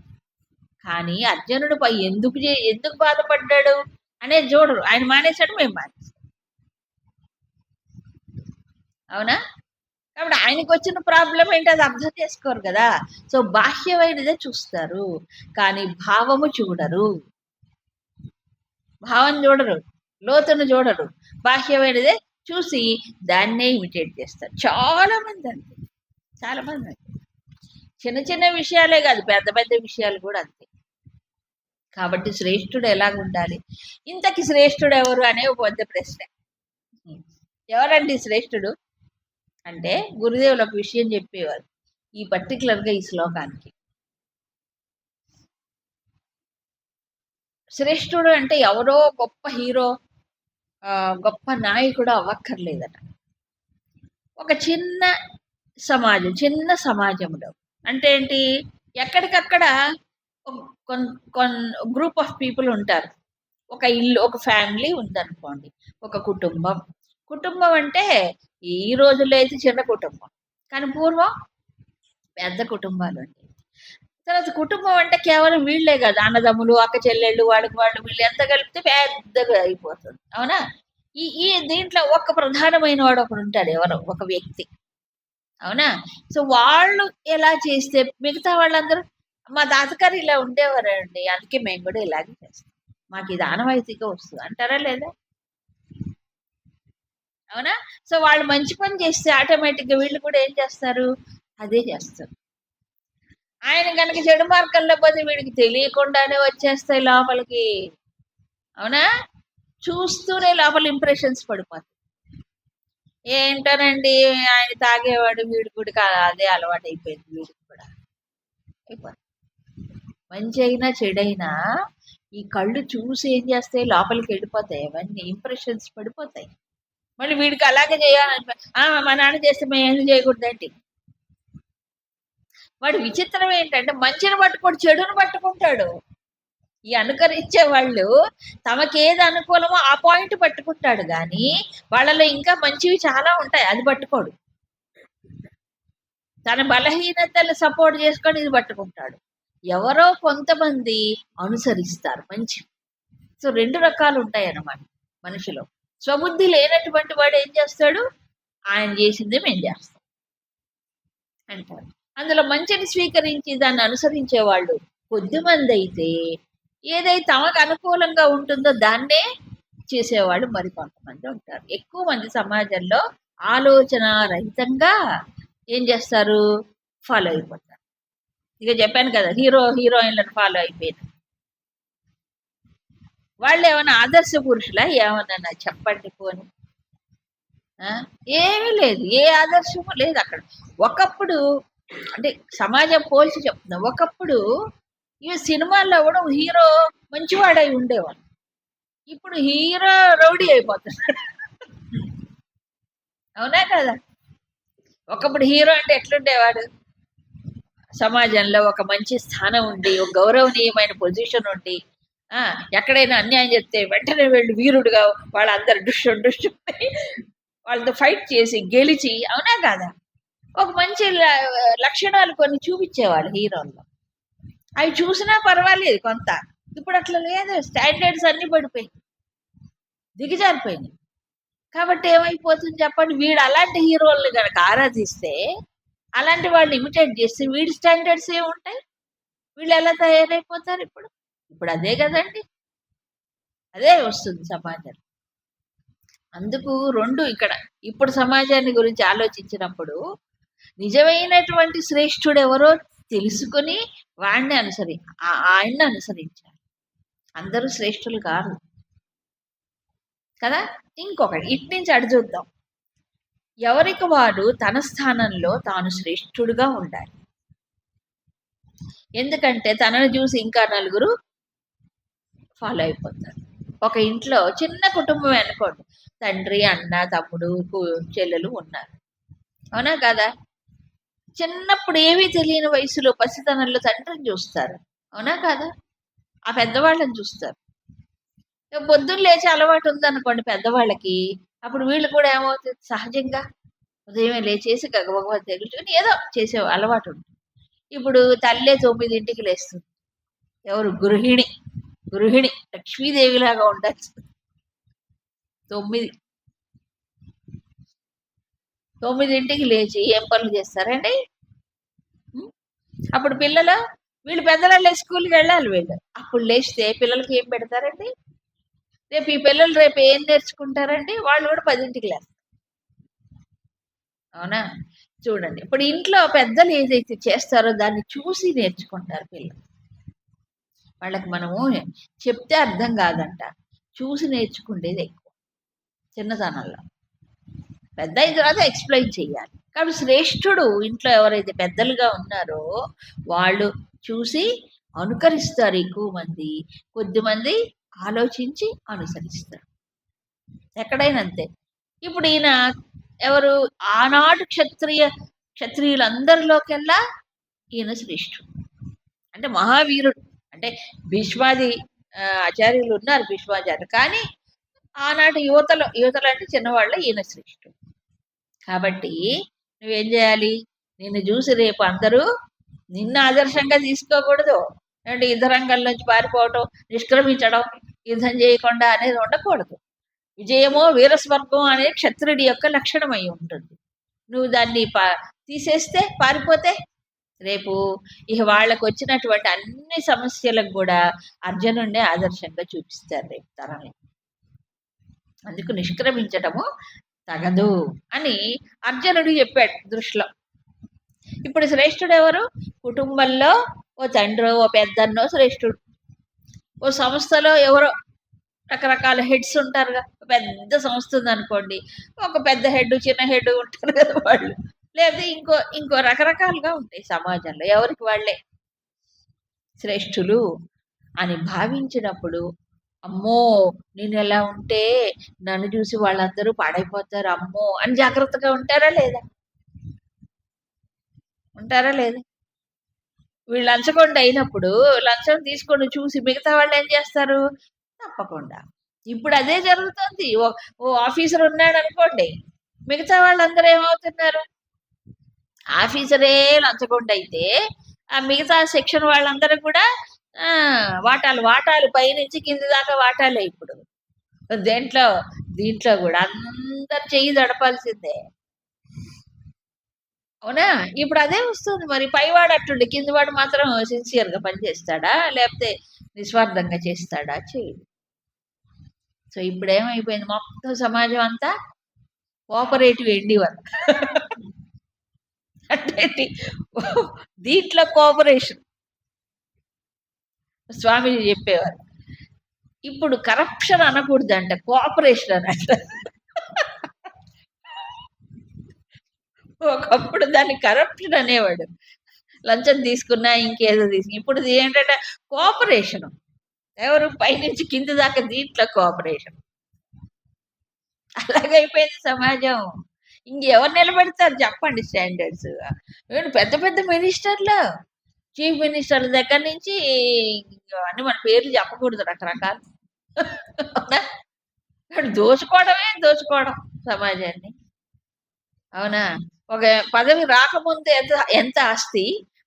కానీ అర్జునుడిపై ఎందుకు బాధపడ్డాడు అనేది చూడరు. ఆయన మానేశాడు, మేము మానేశాం. అవునా? కాబట్టి ఆయనకు వచ్చిన ప్రాబ్లం ఏంటి, అది అర్థం చేసుకోరు కదా. సో బాహ్యమైనదే చూస్తారు, కానీ భావము చూడరు. భావం చూడరు, లోతును చూడరు. బాహ్యమైనదే చూసి దాన్నే ఇమిటేట్ చేస్తారు. చాలా మంది అంతే, చాలా మంది అంతే. చిన్న చిన్న విషయాలే కాదు, పెద్ద పెద్ద విషయాలు కూడా అంతే. కాబట్టి శ్రేష్ఠుడు ఎలాగ ఉండాలి? ఇంతకి శ్రేష్ఠుడు ఎవరు అనే ఒక పెద్ద ప్రశ్న. ఎవరండి శ్రేష్ఠుడు అంటే, గురుదేవులు ఒక విషయం చెప్పేవారు ఈ పర్టికులర్గా ఈ శ్లోకానికి. శ్రేష్ఠుడు అంటే ఎవరో గొప్ప హీరో, గొప్ప నాయకుడు అవ్వక్కర్లేదట. ఒక చిన్న సమాజంలో అంటే ఏంటి, ఎక్కడికక్కడ గ్రూప్ ఆఫ్ పీపుల్ ఉంటారు. ఒక ఇల్లు, ఒక ఫ్యామిలీ ఉందనుకోండి, ఒక కుటుంబం అంటే ఈ రోజుల్లో అయితే చిన్న కుటుంబం, కానీ పూర్వం పెద్ద కుటుంబాలు ఉండేవి. తర్వాత కుటుంబం అంటే కేవలం వీళ్ళే కాదు, అన్నదమ్ములు, అక్క చెల్లెళ్ళు, వాళ్ళు వీళ్ళు ఎంత కలిపితే పెద్దగా అయిపోతుంది. అవునా? ఈ దీంట్లో ఒక ప్రధానమైన వాడు ఒకడు ఉంటాడు, ఎవరో ఒక వ్యక్తి. అవునా? సో వాళ్ళు ఎలా చేస్తే మిగతా వాళ్ళందరూ, మా తాతగారు ఇలా ఉండేవారండి, అందుకే మేము కూడా ఇలాగే చేస్తాం, మాకు ఇది ఆనవాయితీగా వస్తుంది అంటారా లేదా? అవునా? సో వాళ్ళు మంచి పని చేస్తే ఆటోమేటిక్గా వీళ్ళు కూడా ఏం చేస్తారు, అదే చేస్తారు. ఆయన కనుక చెడు మార్గంలో పోతే వీడికి తెలియకుండానే వచ్చేస్తాయి లోపలికి. అవునా? చూస్తూనే లోపల ఇంప్రెషన్స్ పడిపోతాయి. ఏంటోనండి, ఆయన తాగేవాడు, వీడి కూడా అదే అలవాటు అయిపోయింది, వీడికి కూడా అయిపోతుంది. మంచి అయినా చెడైనా ఈ కళ్ళు చూసి ఏం చేస్తాయి, లోపలికి వెళ్ళిపోతాయి, అవన్నీ ఇంప్రెషన్స్ పడిపోతాయి. మళ్ళీ వీడికి అలాగే చేయాలని, మా నాన్న చేస్తే మేము ఏం చేయకూడదేంటి? వాడు విచిత్రం ఏంటంటే మంచిని పట్టుకోడు, చెడును పట్టుకుంటాడు. ఈ అనుకరించే వాళ్ళు తమకేది అనుకూలమో ఆ పాయింట్ పట్టుకుంటాడు, కానీ వాళ్ళలో ఇంకా మంచివి చాలా ఉంటాయి, అది పట్టుకోడు. తన బలహీనతలు సపోర్ట్ చేసుకొని ఇది పట్టుకుంటాడు. ఎవరో కొంతమంది అనుసరిస్తారు మంచి. సో 2 రకాలు ఉంటాయి అన్నమాట మనిషిలో. స్వబుద్ధి లేనటువంటి వాడు ఏం చేస్తాడు, ఆయన చేసిందే మేము చేస్తాం అంటారు. అందులో మంచిని స్వీకరించి దాన్ని అనుసరించే వాళ్ళు కొద్దిమంది అయితే, ఏదైతే తమకు అనుకూలంగా ఉంటుందో దాన్నే చేసేవాళ్ళు మరి కొంతమంది ఉంటారు. ఎక్కువ మంది సమాజంలో ఆలోచన రహితంగా ఏం చేస్తారు, ఫాలో అయిపోతారు. ఇక చెప్పాను కదా, హీరోయిన్లను ఫాలో అయిపోయిన వాళ్ళు ఏమైనా ఆదర్శ పురుషులా? ఏమన్నా చెప్పండి పోని. ఏమీ లేదు, ఏ ఆదర్శము లేదు అక్కడ. ఒకప్పుడు అంటే సమాజం పోల్చి చెప్తున్నా, ఒకప్పుడు ఈ సినిమాల్లో కూడా హీరో మంచివాడై ఉండేవాడు, ఇప్పుడు హీరో రౌడీ అయిపోతున్నాడు. అవునా కదా? ఒకప్పుడు హీరో అంటే ఎట్లుండేవాడు, సమాజంలో ఒక మంచి స్థానం ఉండి, ఒక గౌరవనీయమైన పొజిషన్ ఉండి, ఎక్కడైనా అన్యాయం చేస్తే వెంటనే వెళ్ళి వీరుడుగా వాళ్ళందరూ డుష్ వాళ్ళతో ఫైట్ చేసి గెలిచి, అవునా కాదా, ఒక మంచి లక్షణాలు కొన్ని చూపించేవాళ్ళు హీరోల్లో. అవి చూసినా పర్వాలేదు కొంత. ఇప్పుడు అట్లా లేదు, స్టాండర్డ్స్ అన్ని పడిపోయి దిగజారిపోయినాయి. కాబట్టి ఏమైపోతుంది చెప్పండి, వీడు అలాంటి హీరోల్ని కనుక ఆరాధిస్తే, అలాంటి వాళ్ళని ఇమిటేట్ చేస్తే వీడి స్టాండర్డ్స్ ఏముంటాయి, వీళ్ళు ఎలా తయారైపోతారు? ఇప్పుడు అదే కదండి, అదే వస్తుంది సమాజం. అందుకు 2 ఇక్కడ ఇప్పుడు సమాజాన్ని గురించి ఆలోచించినప్పుడు నిజమైనటువంటి శ్రేష్ఠుడు ఎవరో తెలుసుకొని వాడిని ఆయన్ని అనుసరించాలి. అందరూ శ్రేష్ఠులు కాదు కదా. ఇంకొకటి ఇటు నుంచి అటు చూద్దాం. ఎవరికి వాడు తన స్థానంలో తాను శ్రేష్ఠుడుగా ఉండాలి. ఎందుకంటే తనను చూసి ఇంకా నలుగురు ఫాలో అయిపోతారు. ఒక ఇంట్లో చిన్న కుటుంబమే అనుకోండి, తండ్రి, అన్న, తమ్ముడు, చెల్లెలు ఉన్నారు. అవునా కదా? చిన్నప్పుడు ఏమీ తెలియని వయసులో పసితనంలో తండ్రిని చూస్తారు. అవునా కాదా? ఆ పెద్దవాళ్ళని చూస్తారు. పొద్దున్న లేచే అలవాటు ఉందనుకోండి పెద్దవాళ్ళకి, అప్పుడు వీళ్ళు కూడా ఏమవుతుంది సహజంగా ఉదయమే లేచేసి గగబగబా తెగులుకొని ఏదో చేసే అలవాటు ఉంటుంది. ఇప్పుడు తల్లే 9ంటికి లేస్తుంది. ఎవరు? గృహిణి. గృహిణి లక్ష్మీదేవిలాగా ఉండాల్సి 9 9ంటికి లేచి ఏం పనులు చేస్తారండి? ఉం? అప్పుడు వీళ్ళు పెద్దవాళ్ళే స్కూల్కి వెళ్ళాలి వీళ్ళు. అప్పుడు లేస్తే పిల్లలకి ఏం పెడతారండి? రేపు ఈ పిల్లలు రేపు ఏం నేర్చుకుంటారండి? వాళ్ళు కూడా 10ంటికి లేస్తారు. అవునా? చూడండి, ఇప్పుడు ఇంట్లో పెద్దలు ఏదైతే చేస్తారో దాన్ని చూసి నేర్చుకుంటారు పిల్లలు. వాళ్ళకి మనము చెప్తే అర్థం కాదంట, చూసి నేర్చుకుండేది ఎక్కువ చిన్నతనంలో. పెద్ద అయిన తర్వాత ఎక్స్ప్లెయిన్ చేయాలి. కాబట్టి శ్రేష్ఠుడు ఇంట్లో ఎవరైతే పెద్దలుగా ఉన్నారో వాళ్ళు చూసి అనుకరిస్తారు ఎక్కువ మంది, కొద్దిమంది ఆలోచించి అనుసరిస్తారు. ఎక్కడైనా అంతే. ఇప్పుడు ఈయన ఎవరు? ఆనాడు క్షత్రియులందరిలోకెల్లా ఈయన శ్రేష్ఠుడు, అంటే మహావీరుడు. అంటే భీష్మాది ఆచార్యులు ఉన్నారు, భీష్మాచార్యులు, కానీ ఆనాటి యువతలు అంటే చిన్నవాళ్ళ ఈయన శ్రేష్ఠుడు. కాబట్టి నువ్వేం చేయాలి? నిన్ను చూసి రేపు అందరూ నిన్ను ఆదర్శంగా తీసుకోకూడదు. అంటే యుద్ధరంగంలోంచి పారిపోవటం, నిష్క్రమించడం, యుద్ధం చేయకుండా అనేది ఉండకూడదు. విజయమో వీరస్వర్గం అనేది క్షత్రుడి యొక్క లక్షణమై ఉంటుంది. నువ్వు దాన్ని తీసేస్తే, పారిపోతే రేపు ఇక వాళ్ళకు వచ్చినటువంటి అన్ని సమస్యలకు కూడా అర్జునుడినే ఆదర్శంగా చూపిస్తారు రేపు తరంలో. అందుకు నిష్క్రమించటము తగదు అని అర్జునుడు చెప్పాడు దృష్టిలో. ఇప్పుడు శ్రేష్ఠుడు ఎవరు? కుటుంబంలో ఓ తండ్రో ఓ పెద్దన్నో శ్రేష్ఠుడు. ఓ సంస్థలో ఎవరో రకరకాల హెడ్స్ ఉంటారుగా. పెద్ద సంస్థ ఉందనుకోండి, ఒక పెద్ద హెడ్, చిన్న హెడ్ ఉంటారు కదా వాళ్ళు. లేదా ఇంకో రకరకాలుగా ఉంటాయి సమాజంలో. ఎవరికి వాళ్ళే శ్రేష్ఠులు అని భావించినప్పుడు, అమ్మో నేను ఎలా ఉంటే నన్ను చూసి వాళ్ళందరూ పాడైపోతారు అమ్మో అని జాగ్రత్తగా ఉంటారా లేదా? వీళ్ళు లంచగొండ అయినప్పుడు లంచం తీసుకొని చూసి మిగతా వాళ్ళు ఏం చేస్తారు? తప్పకుండా. ఇప్పుడు అదే జరుగుతుంది. ఓ ఆఫీసర్ ఉన్నాడు అనుకోండి, మిగతా వాళ్ళందరూ ఏమవుతున్నారు? ఆఫీసరే లంచగొండ అయితే ఆ మిగతా సెక్షన్ వాళ్ళందరూ కూడా వాటాలు పైనుంచి కింది దాకా వాటాలే. ఇప్పుడు దీంట్లో కూడా అందరు చెయ్యి దడపాల్సిందే. అవునా? ఇప్పుడు అదే వస్తుంది. మరి పైవాడు అట్టుండి కిందివాడు మాత్రం సిన్సియర్గా పనిచేస్తాడా, లేకపోతే నిస్వార్థంగా చేస్తాడా? చేయడు. సో ఇప్పుడు ఏమైపోయింది? మొత్తం సమాజం అంతా కోఆపరేటివ్ ఎండివర్ అంటే దీంట్లో కోఆపరేషన్. స్వామీజీ చెప్పేవారు, ఇప్పుడు కరప్షన్ అనకూడదంట, కోఆపరేషన్ అనంట. ఒకప్పుడు దాన్ని కరప్షన్ అనేవాడు, లంచం తీసుకున్నా ఇంకేదో తీసుకున్నా. ఇప్పుడు ఏంటంటే కోఆపరేషన్. ఎవరు? పైనుంచి కింది దాకా దీంట్లో కోఆపరేషన్. అలాగైపోయింది సమాజం. ఇంకెవరు నిలబెడతారు చెప్పండి స్టాండర్డ్స్? పెద్ద పెద్ద మినిస్టర్లు, చీఫ్ మినిస్టర్ల దగ్గర నుంచి అన్ని మన పేర్లు చెప్పకూడదు, రకరకాలు. దోచుకోవడం సమాజాన్ని. అవునా? ఒక పదవి రాకముందు ఎంత ఆస్తి,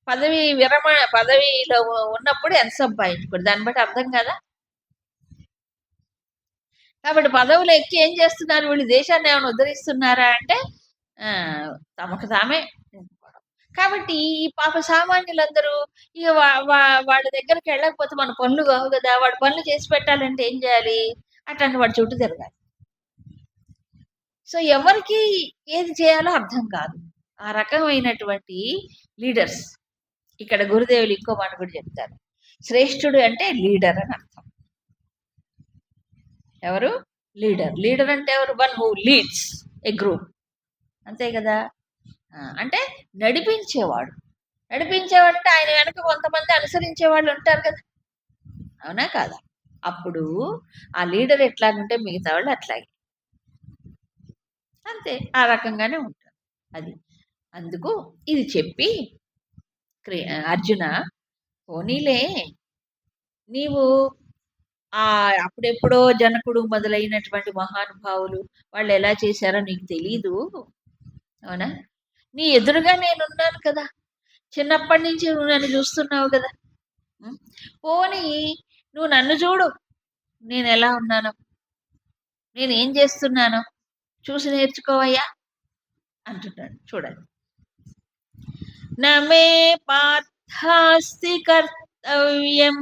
పదవిలో ఉన్నప్పుడు ఎంత సంపాదించుకోండి, దాన్ని బట్టి అర్థం కదా. కాబట్టి పదవులు ఎక్కి ఏం చేస్తున్నారు వీళ్ళు? దేశాన్ని ఏమైనా ఉద్ధరిస్తున్నారా అంటే తమకు తామే. కాబట్టి ఈ పాప సామాన్యులందరూ ఇక వాళ్ళ దగ్గరికి వెళ్ళకపోతే మన పనులు కావు కదా. వాడు పనులు చేసి పెట్టాలంటే ఏం చేయాలి? అట్లాంటి వాడి చుట్టూ తిరగాలి. సో ఎవరికి ఏది చేయాలో అర్థం కాదు. ఆ రకమైనటువంటి లీడర్స్. ఇక్కడ గురుదేవులు ఇంకో మాట కూడా చెప్తారు, శ్రేష్ఠుడు అంటే లీడర్ అని అర్థం. ఎవరు? లీడర్ అంటే ఎవరు? One who leads A group, అంతే కదా. అంటే నడిపించేవాడు అంటే ఆయన వెనక కొంతమంది అనుసరించే వాళ్ళు ఉంటారు కదా. అవునా కాదా? అప్పుడు ఆ లీడర్ ఎట్లాగుంటే మిగతా వాళ్ళు అట్లాగే, అంతే, ఆ రకంగానే ఉంటారు. అది అందుకు ఇది చెప్పి అర్జున, పోనీలే నీవు అప్పుడెప్పుడో జనకుడు మొదలైనటువంటి మహానుభావులు వాళ్ళు ఎలా చేశారో నీకు తెలీదు, అవునా? నీ ఎదురుగా నేనున్నాను కదా, చిన్నప్పటి నుంచి నువ్వు నన్ను చూస్తున్నావు కదా. పోనీ నువ్వు నన్ను చూడు, నేను ఎలా ఉన్నానో, నేనేం చేస్తున్నానో చూసి నేర్చుకోవయ్యా అంటున్నాడు. చూడండి, నమే పార్థాస్తి కర్తవ్యం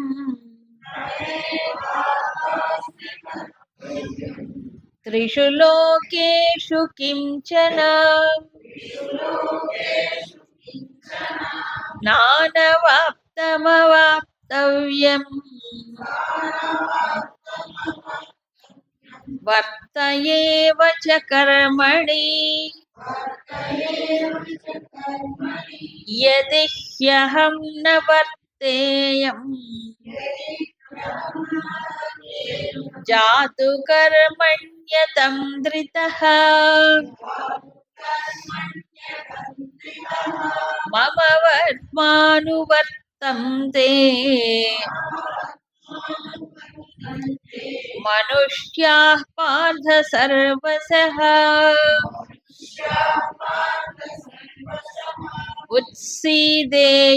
త్రిషు లోకేషు కించన నానవాప్తమవాప్తవ్యం వర్త ఏవ చ కర్మణి యది హ్యహం న వర్తేయం జాతు కర్మణ్యతంద్రితః మమ వర్త్మానువర్తంతే మనుష్యాః పార్థ సర్వశః ఉత్సీదేయురిమే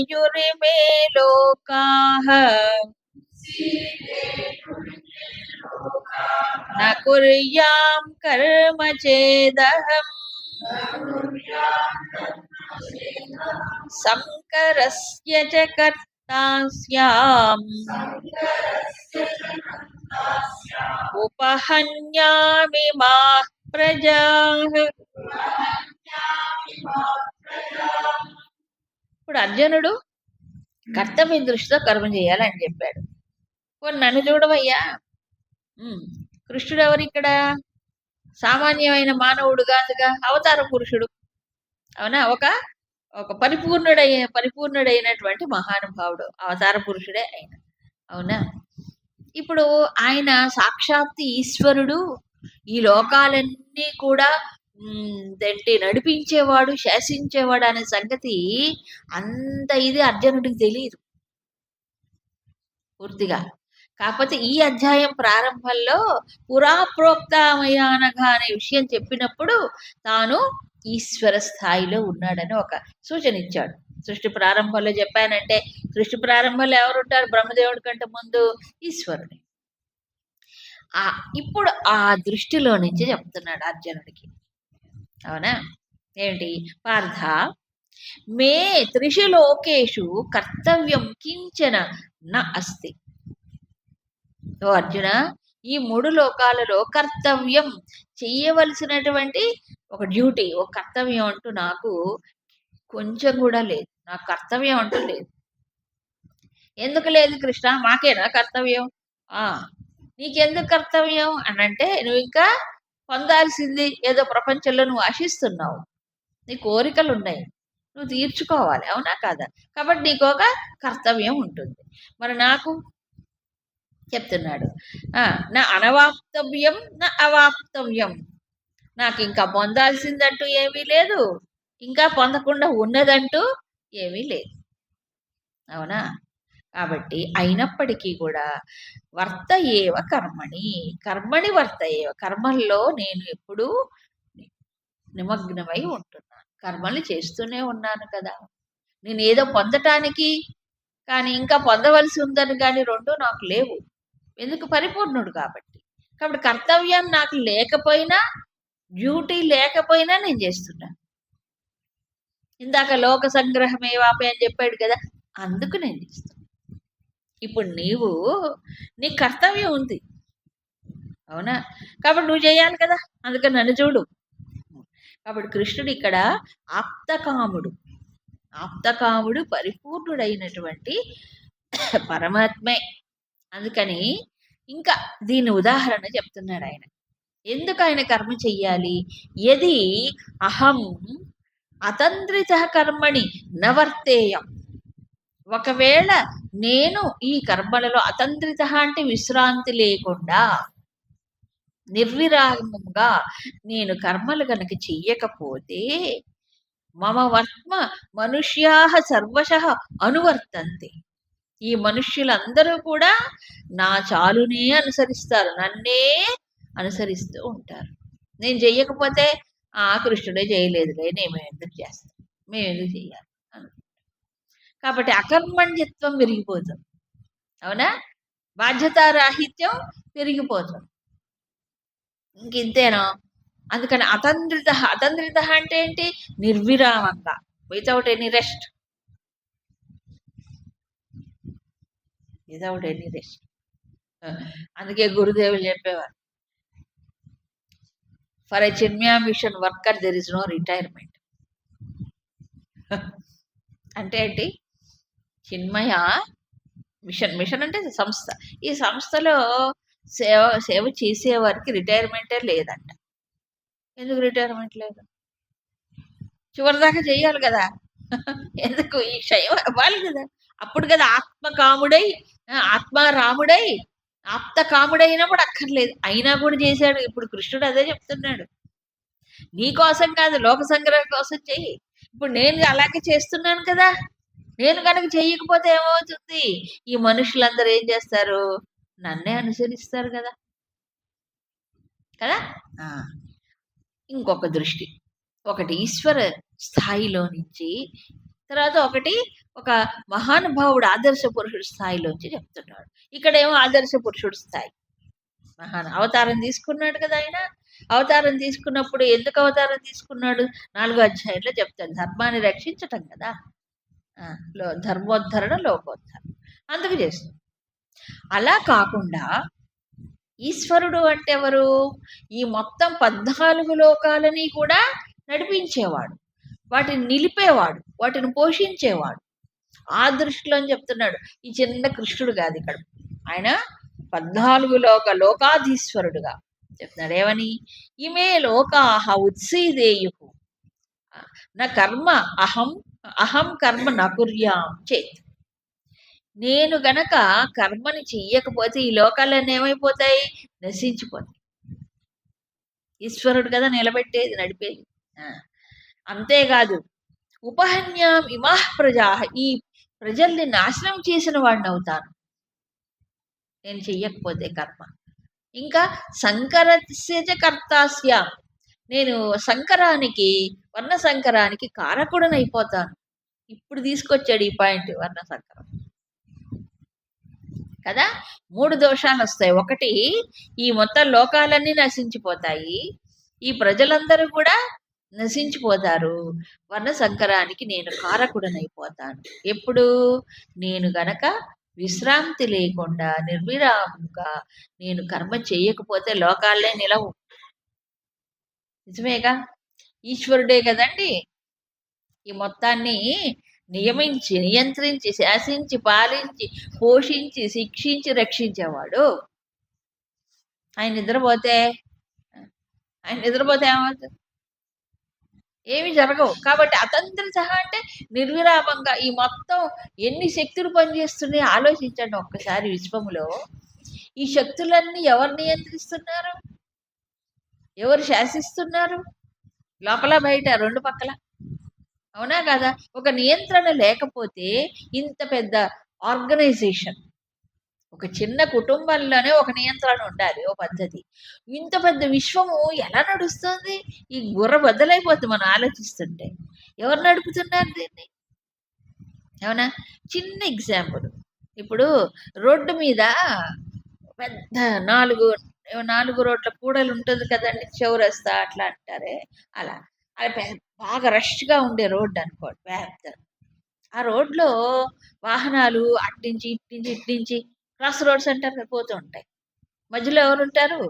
లోకాః న కుర్యాం కర్మ చేదహం సంకరస్య చ కర్తా స్యాం ఉపహన్యామి మాః ప్రజాః. ఇప్పుడు అర్జునుడు కర్తవ్య దృష్టితో కర్మ చేయాలని చెప్పాడు. నన్ను చూడవయ్యా, కృష్ణుడు ఎవరు ఇక్కడ? సామాన్యమైన మానవుడు కాదుగా, అవతార పురుషుడు, అవునా? ఒక పరిపూర్ణుడైనటువంటి మహానుభావుడు, అవతార పురుషుడే ఆయన, అవునా? ఇప్పుడు ఆయన సాక్షాత్ ఈశ్వరుడు, ఈ లోకాలన్నీ కూడా నడిపించేవాడు, శాసించేవాడు అనే సంగతి అంత ఇది అర్జునుడికి తెలియదు పూర్తిగా. కాకపోతే ఈ అధ్యాయం ప్రారంభంలో పురాప్రోక్తమయానగా అనే విషయం చెప్పినప్పుడు తాను ఈశ్వర స్థాయిలో ఉన్నాడని ఒక సూచన ఇచ్చాడు. సృష్టి ప్రారంభంలో చెప్పానంటే, సృష్టి ప్రారంభంలో ఎవరుంటారు? బ్రహ్మదేవుడి కంటే ముందు ఈశ్వరుడు. ఇప్పుడు ఆ దృష్టిలో నుంచి చెప్తున్నాడు అర్జునుడికి, అవునా? ఏంటి? పార్థ మే త్రిషు లోకేషు కర్తవ్యం కించన న అస్తి. ఓ అర్జున, ఈ 3 లోకాలలో కర్తవ్యం చెయ్యవలసినటువంటి ఒక డ్యూటీ, ఒక కర్తవ్యం అంటూ నాకు కొంచెం కూడా లేదు. నాకు కర్తవ్యం అంటూ లేదు. ఎందుకు లేదు కృష్ణ? మాకేనా కర్తవ్యం? నీకెందుకు కర్తవ్యం అని అంటే, నువ్వు ఇంకా పొందాల్సింది ఏదో ప్రపంచంలో నువ్వు ఆశిస్తున్నావు, నీ కోరికలు ఉన్నాయి, నువ్వు తీర్చుకోవాలి, అవునా కాదా? కాబట్టి నీకు ఒక కర్తవ్యం ఉంటుంది. మరి నాకు చెప్తున్నాడు, నా అనవాప్తవ్యం నా అవాప్తవ్యం, నాకు ఇంకా పొందాల్సిందంటూ ఏమీ లేదు, ఇంకా పొందకుండా ఉన్నదంటూ ఏమీ లేదు, అవునా? కాబట్టి అయినప్పటికీ కూడా వర్త ఏవ కర్మణి వర్త ఏవ, కర్మల్లో నేను ఎప్పుడూ నిమగ్నమై ఉంటున్నాను, కర్మల్ని చేస్తూనే ఉన్నాను కదా. నేను ఏదో పొందటానికి కానీ ఇంకా పొందవలసి ఉందని కానీ రెండు నాకు లేవు. ఎందుకు? పరిపూర్ణుడు కాబట్టి. కాబట్టి కర్తవ్యం నాకు లేకపోయినా, డ్యూటీ లేకపోయినా నేను చేస్తున్నా. ఇందాక లోక సంగ్రహమే వాపే అని చెప్పాడు కదా, అందుకు నేను చేస్తున్నా. ఇప్పుడు నీ కర్తవ్యం ఉంది, అవునా? కాబట్టి నువ్వు చేయాలి కదా, అందుకని నన్ను చూడు. కాబట్టి కృష్ణుడు ఇక్కడ ఆప్తకాముడు పరిపూర్ణుడైనటువంటి పరమాత్మే. అందుకని ఇంకా దీని ఉదాహరణ చెప్తున్నాడు ఆయన. ఎందుకు ఆయన కర్మ చెయ్యాలి? యది అహం అతంత్రిత కర్మణి నవర్తేయం. ఒకవేళ నేను ఈ కర్మలలో అతంత్రిత అంటే విశ్రాంతి లేకుండా నిర్విరామంగా నేను కర్మలు గనక చెయ్యకపోతే మమ వర్త్మ మనుష్యా సర్వశ అనువర్తంతే. ఈ మనుష్యులందరూ కూడా నా చాలునే అనుసరిస్తారు, నన్నే అనుసరిస్తూ ఉంటారు. నేను చెయ్యకపోతే కృష్ణుడే చేయలేదులే, నేను ఎందుకు చేస్తాను, మేము ఎందుకు చెయ్యాలి కాబట్టి అకర్మణ్యత్వం పెరిగిపోతుంది. అవునా? బాధ్యతారాహిత్యం పెరిగిపోతుంది. ఇంకింతేనా? అందుకని అతంత్రిత అంటే ఏంటి? నిర్విరామంగా, without any rest. Without any rest. అందుకే గురుదేవులు చెప్పేవారు, for a Chinmaya mission worker there is no retirement. అంటే ఏంటి? చిన్మయ మిషన్ అంటే సంస్థ. ఈ సంస్థలో సేవ చేసేవారికి రిటైర్మెంటే లేదంట. ఎందుకు రిటైర్మెంట్ లేదు? చివరిదాకా చెయ్యాలి కదా. ఎందుకు? ఈ క్షయం అవ్వాలి కదా. అప్పుడు కదా ఆత్మకాముడై ఆత్మారాముడై ఆప్త కాముడైనప్పుడు అక్కర్లేదు, అయినా కూడా చేశాడు. ఇప్పుడు కృష్ణుడు అదే చెప్తున్నాడు, నీ కోసం కాదు, లోక సంగ్రహం కోసం చెయ్యి. ఇప్పుడు నేను అలాగే చేస్తున్నాను కదా. నేను కనుక చెయ్యకపోతే ఏమవుతుంది? ఈ మనుషులందరూ ఏం చేస్తారు? నన్నే అనుసరిస్తారు కదా. కదా. ఇంకొక దృష్టి, ఒకటి ఈశ్వర స్థాయిలో నుంచి, తర్వాత ఒకటి ఒక మహానుభావుడు ఆదర్శ పురుషుడు స్థాయిలోంచి చెప్తున్నాడు. ఇక్కడేమో ఆదర్శ పురుషుడు స్థాయి, అవతారం తీసుకున్నాడు కదా. ఆయన అవతారం తీసుకున్నప్పుడు ఎందుకు అవతారం తీసుకున్నాడు? 4వ అధ్యాయంలో చెప్తాడు, ధర్మాన్ని రక్షించటం కదా. ధర్మోద్ధరణ లోకోద్ధరణ, అందుకు చేస్తుంది. అలా కాకుండా ఈశ్వరుడు అంటే ఎవరు? ఈ మొత్తం 14 లోకాలని కూడా నడిపించేవాడు, వాటిని నిలిపేవాడు, వాటిని పోషించేవాడు. ఆ దృష్టిలో అని చెప్తున్నాడు. ఈ చిన్న కృష్ణుడు కాదు ఇక్కడ, ఆయన 14 లోకాధీశ్వరుడుగా చెప్తున్నాడు. ఏమని? ఇమే లోకాహ ఉత్సీదేయు నా కర్మ అహం కర్మ నకుర్యాం చేత్. నేను గనక కర్మని చెయ్యకపోతే ఈ లోకాలన్నీ ఏమైపోతాయి? నశించిపోతాయి. ఈశ్వరుడు కదా నిలబెట్టేది, నడిపేది. అంతేకాదు, ఉపహన్యాం ఇమాహ్ ప్రజా, ఈ ప్రజల్ని నాశనం చేసిన వాడిని అవుతాను నేను చెయ్యకపోతే కర్మ. ఇంకా సంకరస్య కర్తాస్యాం, నేను సంకరానికి, వర్ణ సంకరానికి కారకుడనైపోతాను. ఇప్పుడు తీసుకొచ్చాడు ఈ పాయింట్, వర్ణ సంకరం కదా. 3 దోషాలు వస్తాయి. ఒకటి, ఈ మొత్తం లోకాలన్నీ నశించిపోతాయి, ఈ ప్రజలందరూ కూడా నశించిపోతారు. వర్ణ సంకరానికి నేను కారకుడనైపోతాను. ఎప్పుడు? నేను గనక విశ్రాంతి లేకుండా నిర్విరామంగా నేను కర్మ చేయకపోతే లోకాలే నిలవు. నిజమేగా? ఈశ్వరుడే కదండి ఈ మొత్తాన్ని నియమించి, నియంత్రించి, శాసించి, పాలించి, పోషించి, శిక్షించి, రక్షించేవాడు. ఆయన నిద్రపోతే ఏమవుతుంది? ఏమి జరగవు. కాబట్టి అతంత్రిత అంటే నిర్విరామంగా ఈ మొత్తం ఎన్ని శక్తులు పనిచేస్తున్నాయి ఆలోచించండి ఒక్కసారి. విశ్వములో ఈ శక్తులన్నీ ఎవరు నియంత్రిస్తున్నారు? ఎవరు శాసిస్తున్నారు? లోపల బయట, 2 పక్కల. అవునా కదా? ఒక నియంత్రణ లేకపోతే ఇంత పెద్ద ఆర్గనైజేషన్, ఒక చిన్న కుటుంబంలోనే ఒక నియంత్రణ ఉండాలి, ఓ పద్ధతి. ఇంత పెద్ద విశ్వము ఎలా నడుస్తుంది? ఈ గుర్ర బద్దలైపోతుంది మనం ఆలోచిస్తుంటే. ఎవరు నడుపుతున్నారు దీన్ని? అవునా? చిన్న ఎగ్జాంపుల్, ఇప్పుడు రోడ్డు మీద పెద్ద 4 రోడ్ల కూడలు ఉంటుంది కదండి, చౌరస్తా అట్లా అంటారే, అలా బాగా రష్గా ఉండే రోడ్డు అనుకోండి, పెద్ద. ఆ రోడ్లో వాహనాలు అట్నుంచి ఇట్నుంచి క్రాస్ రోడ్స్ అంటారు పోతూ ఉంటాయి. మధ్యలో ఎవరు ఉంటారు?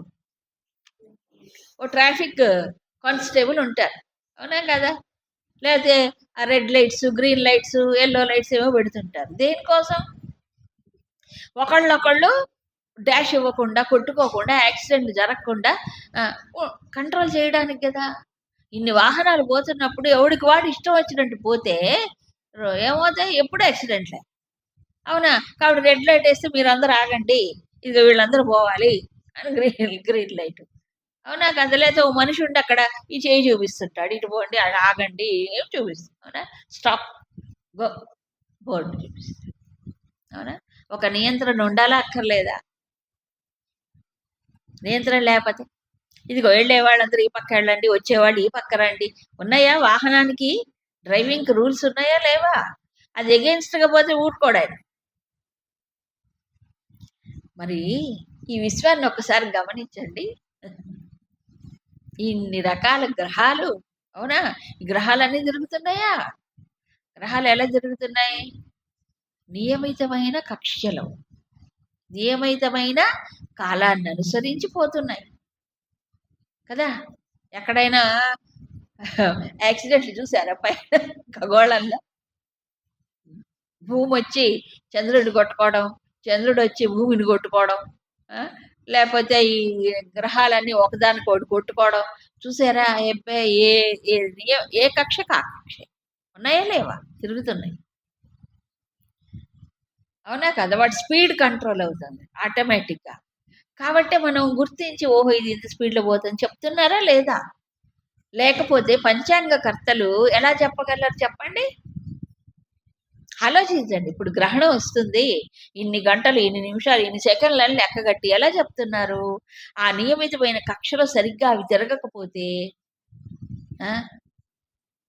ఓ ట్రాఫిక్ కానిస్టేబుల్ ఉంటారు. అవునా కదా? లేకపోతే ఆ red lights, green lights, yellow lights ఏమో పెడుతుంటారు. దేనికోసం? ఒకళ్ళొకళ్ళు డాష్ ఇవ్వకుండా, కొట్టుకోకుండా, యాక్సిడెంట్ జరగకుండా కంట్రోల్ చేయడానికి కదా. ఇన్ని వాహనాలు పోతున్నప్పుడు ఎవడికి వాడు ఇష్టం వచ్చినట్టు పోతే ఏమవుతాయి? ఎప్పుడు యాక్సిడెంట్లే. అవునా? కాబట్టి రెడ్ లైట్ వేస్తే మీరందరూ ఆగండి. ఇదిగో వీళ్ళందరూ పోవాలి అని గ్రీన్ లైట్. అవునా కదా? లేతే ఓ మనిషి ఉండి అక్కడ ఈ చేయి చూపిస్తుంటాడు. ఇటు పోండి, ఆగండి ఏం చూపిస్తుంది. అవునా? స్టాప్, గో, బోర్డ్ చూపిస్తుంది. అవునా? ఒక నియంత్రణ ఉండాలా అక్కర్లేదా? నియంత్రణ లేకపోతే ఇదిగో వెళ్ళే వాళ్ళందరూ ఈ పక్క వెళ్ళండి, వచ్చేవాళ్ళు ఈ పక్క రండి. ఉన్నాయా వాహనానికి? డ్రైవింగ్ రూల్స్ ఉన్నాయా లేవా? అది ఎగెన్స్ట్ గా పోతే ఊరుకోడాయన. మరి ఈ విశ్వాన్ని ఒక్కసారి గమనించండి. ఇన్ని రకాల గ్రహాలు, అవునా? ఈ గ్రహాలన్నీ తిరుగుతున్నాయా? గ్రహాలు ఎలా తిరుగుతున్నాయి? నియమితమైన కక్ష్యలో, నియమితమైన కాలాన్ని అనుసరించి పోతున్నాయి కదా. ఎక్కడైనా యాక్సిడెంట్లు చూసారా పైన ఖగోళంలో? భూమి వచ్చి చంద్రుడిని కొట్టుకోవడం, చంద్రుడు వచ్చి భూమిని కొట్టుకోవడం, ఆ? లేకపోతే ఈ గ్రహాలన్నీ ఒకదానికొకటి కొట్టుకోవడం చూసారా? ఏ ఏ ఏ కక్షకు ఆ కక్ష ఉన్నాయా లేవా? తిరుగుతున్నాయి. అవునా కదా? వాటి స్పీడ్ కంట్రోల్ అవుతుంది ఆటోమేటిక్గా. కాబట్టి మనం గుర్తించి ఓహో ఇది ఇంత స్పీడ్లో పోతుంది చెప్తున్నారా లేదా? లేకపోతే పంచాంగ కర్తలు ఎలా చెప్పగలరు చెప్పండి? ఆలోచించండి. ఇప్పుడు గ్రహణం వస్తుంది, ఇన్ని గంటలు, ఇన్ని నిమిషాలు, ఇన్ని సెకండ్లని లెక్కగట్టి ఎలా చెప్తున్నారు? ఆ నియమితమైన కక్షలో సరిగ్గా అవి తిరగకపోతే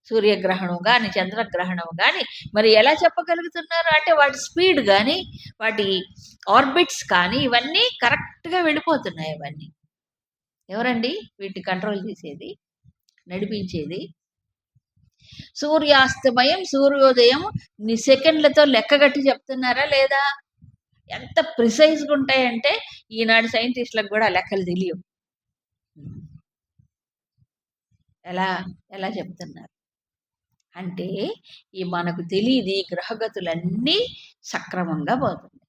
సూర్యగ్రహణం కానీ చంద్రగ్రహణం కానీ మరి ఎలా చెప్పగలుగుతున్నారు? అంటే వాటి స్పీడ్ కానీ వాటి ఆర్బిట్స్ కానీ ఇవన్నీ కరెక్ట్గా వెళ్ళిపోతున్నాయి. ఇవన్నీ ఎవరండి వీటిని కంట్రోల్ చేసేది, నడిపించేది? సూర్యాస్తమయం, సూర్యోదయం సెకండ్లతో లెక్కగట్టి చెప్తున్నారా లేదా? ఎంత ప్రిసైజ్గా ఉంటాయంటే ఈనాడు సైంటిస్టులకు కూడా లెక్కలు తెలియవు. ఎలా ఎలా చెప్తున్నారు అంటే ఈ మనకు తెలియదు గ్రహగతులన్నీ సక్రమంగా పోతుంది.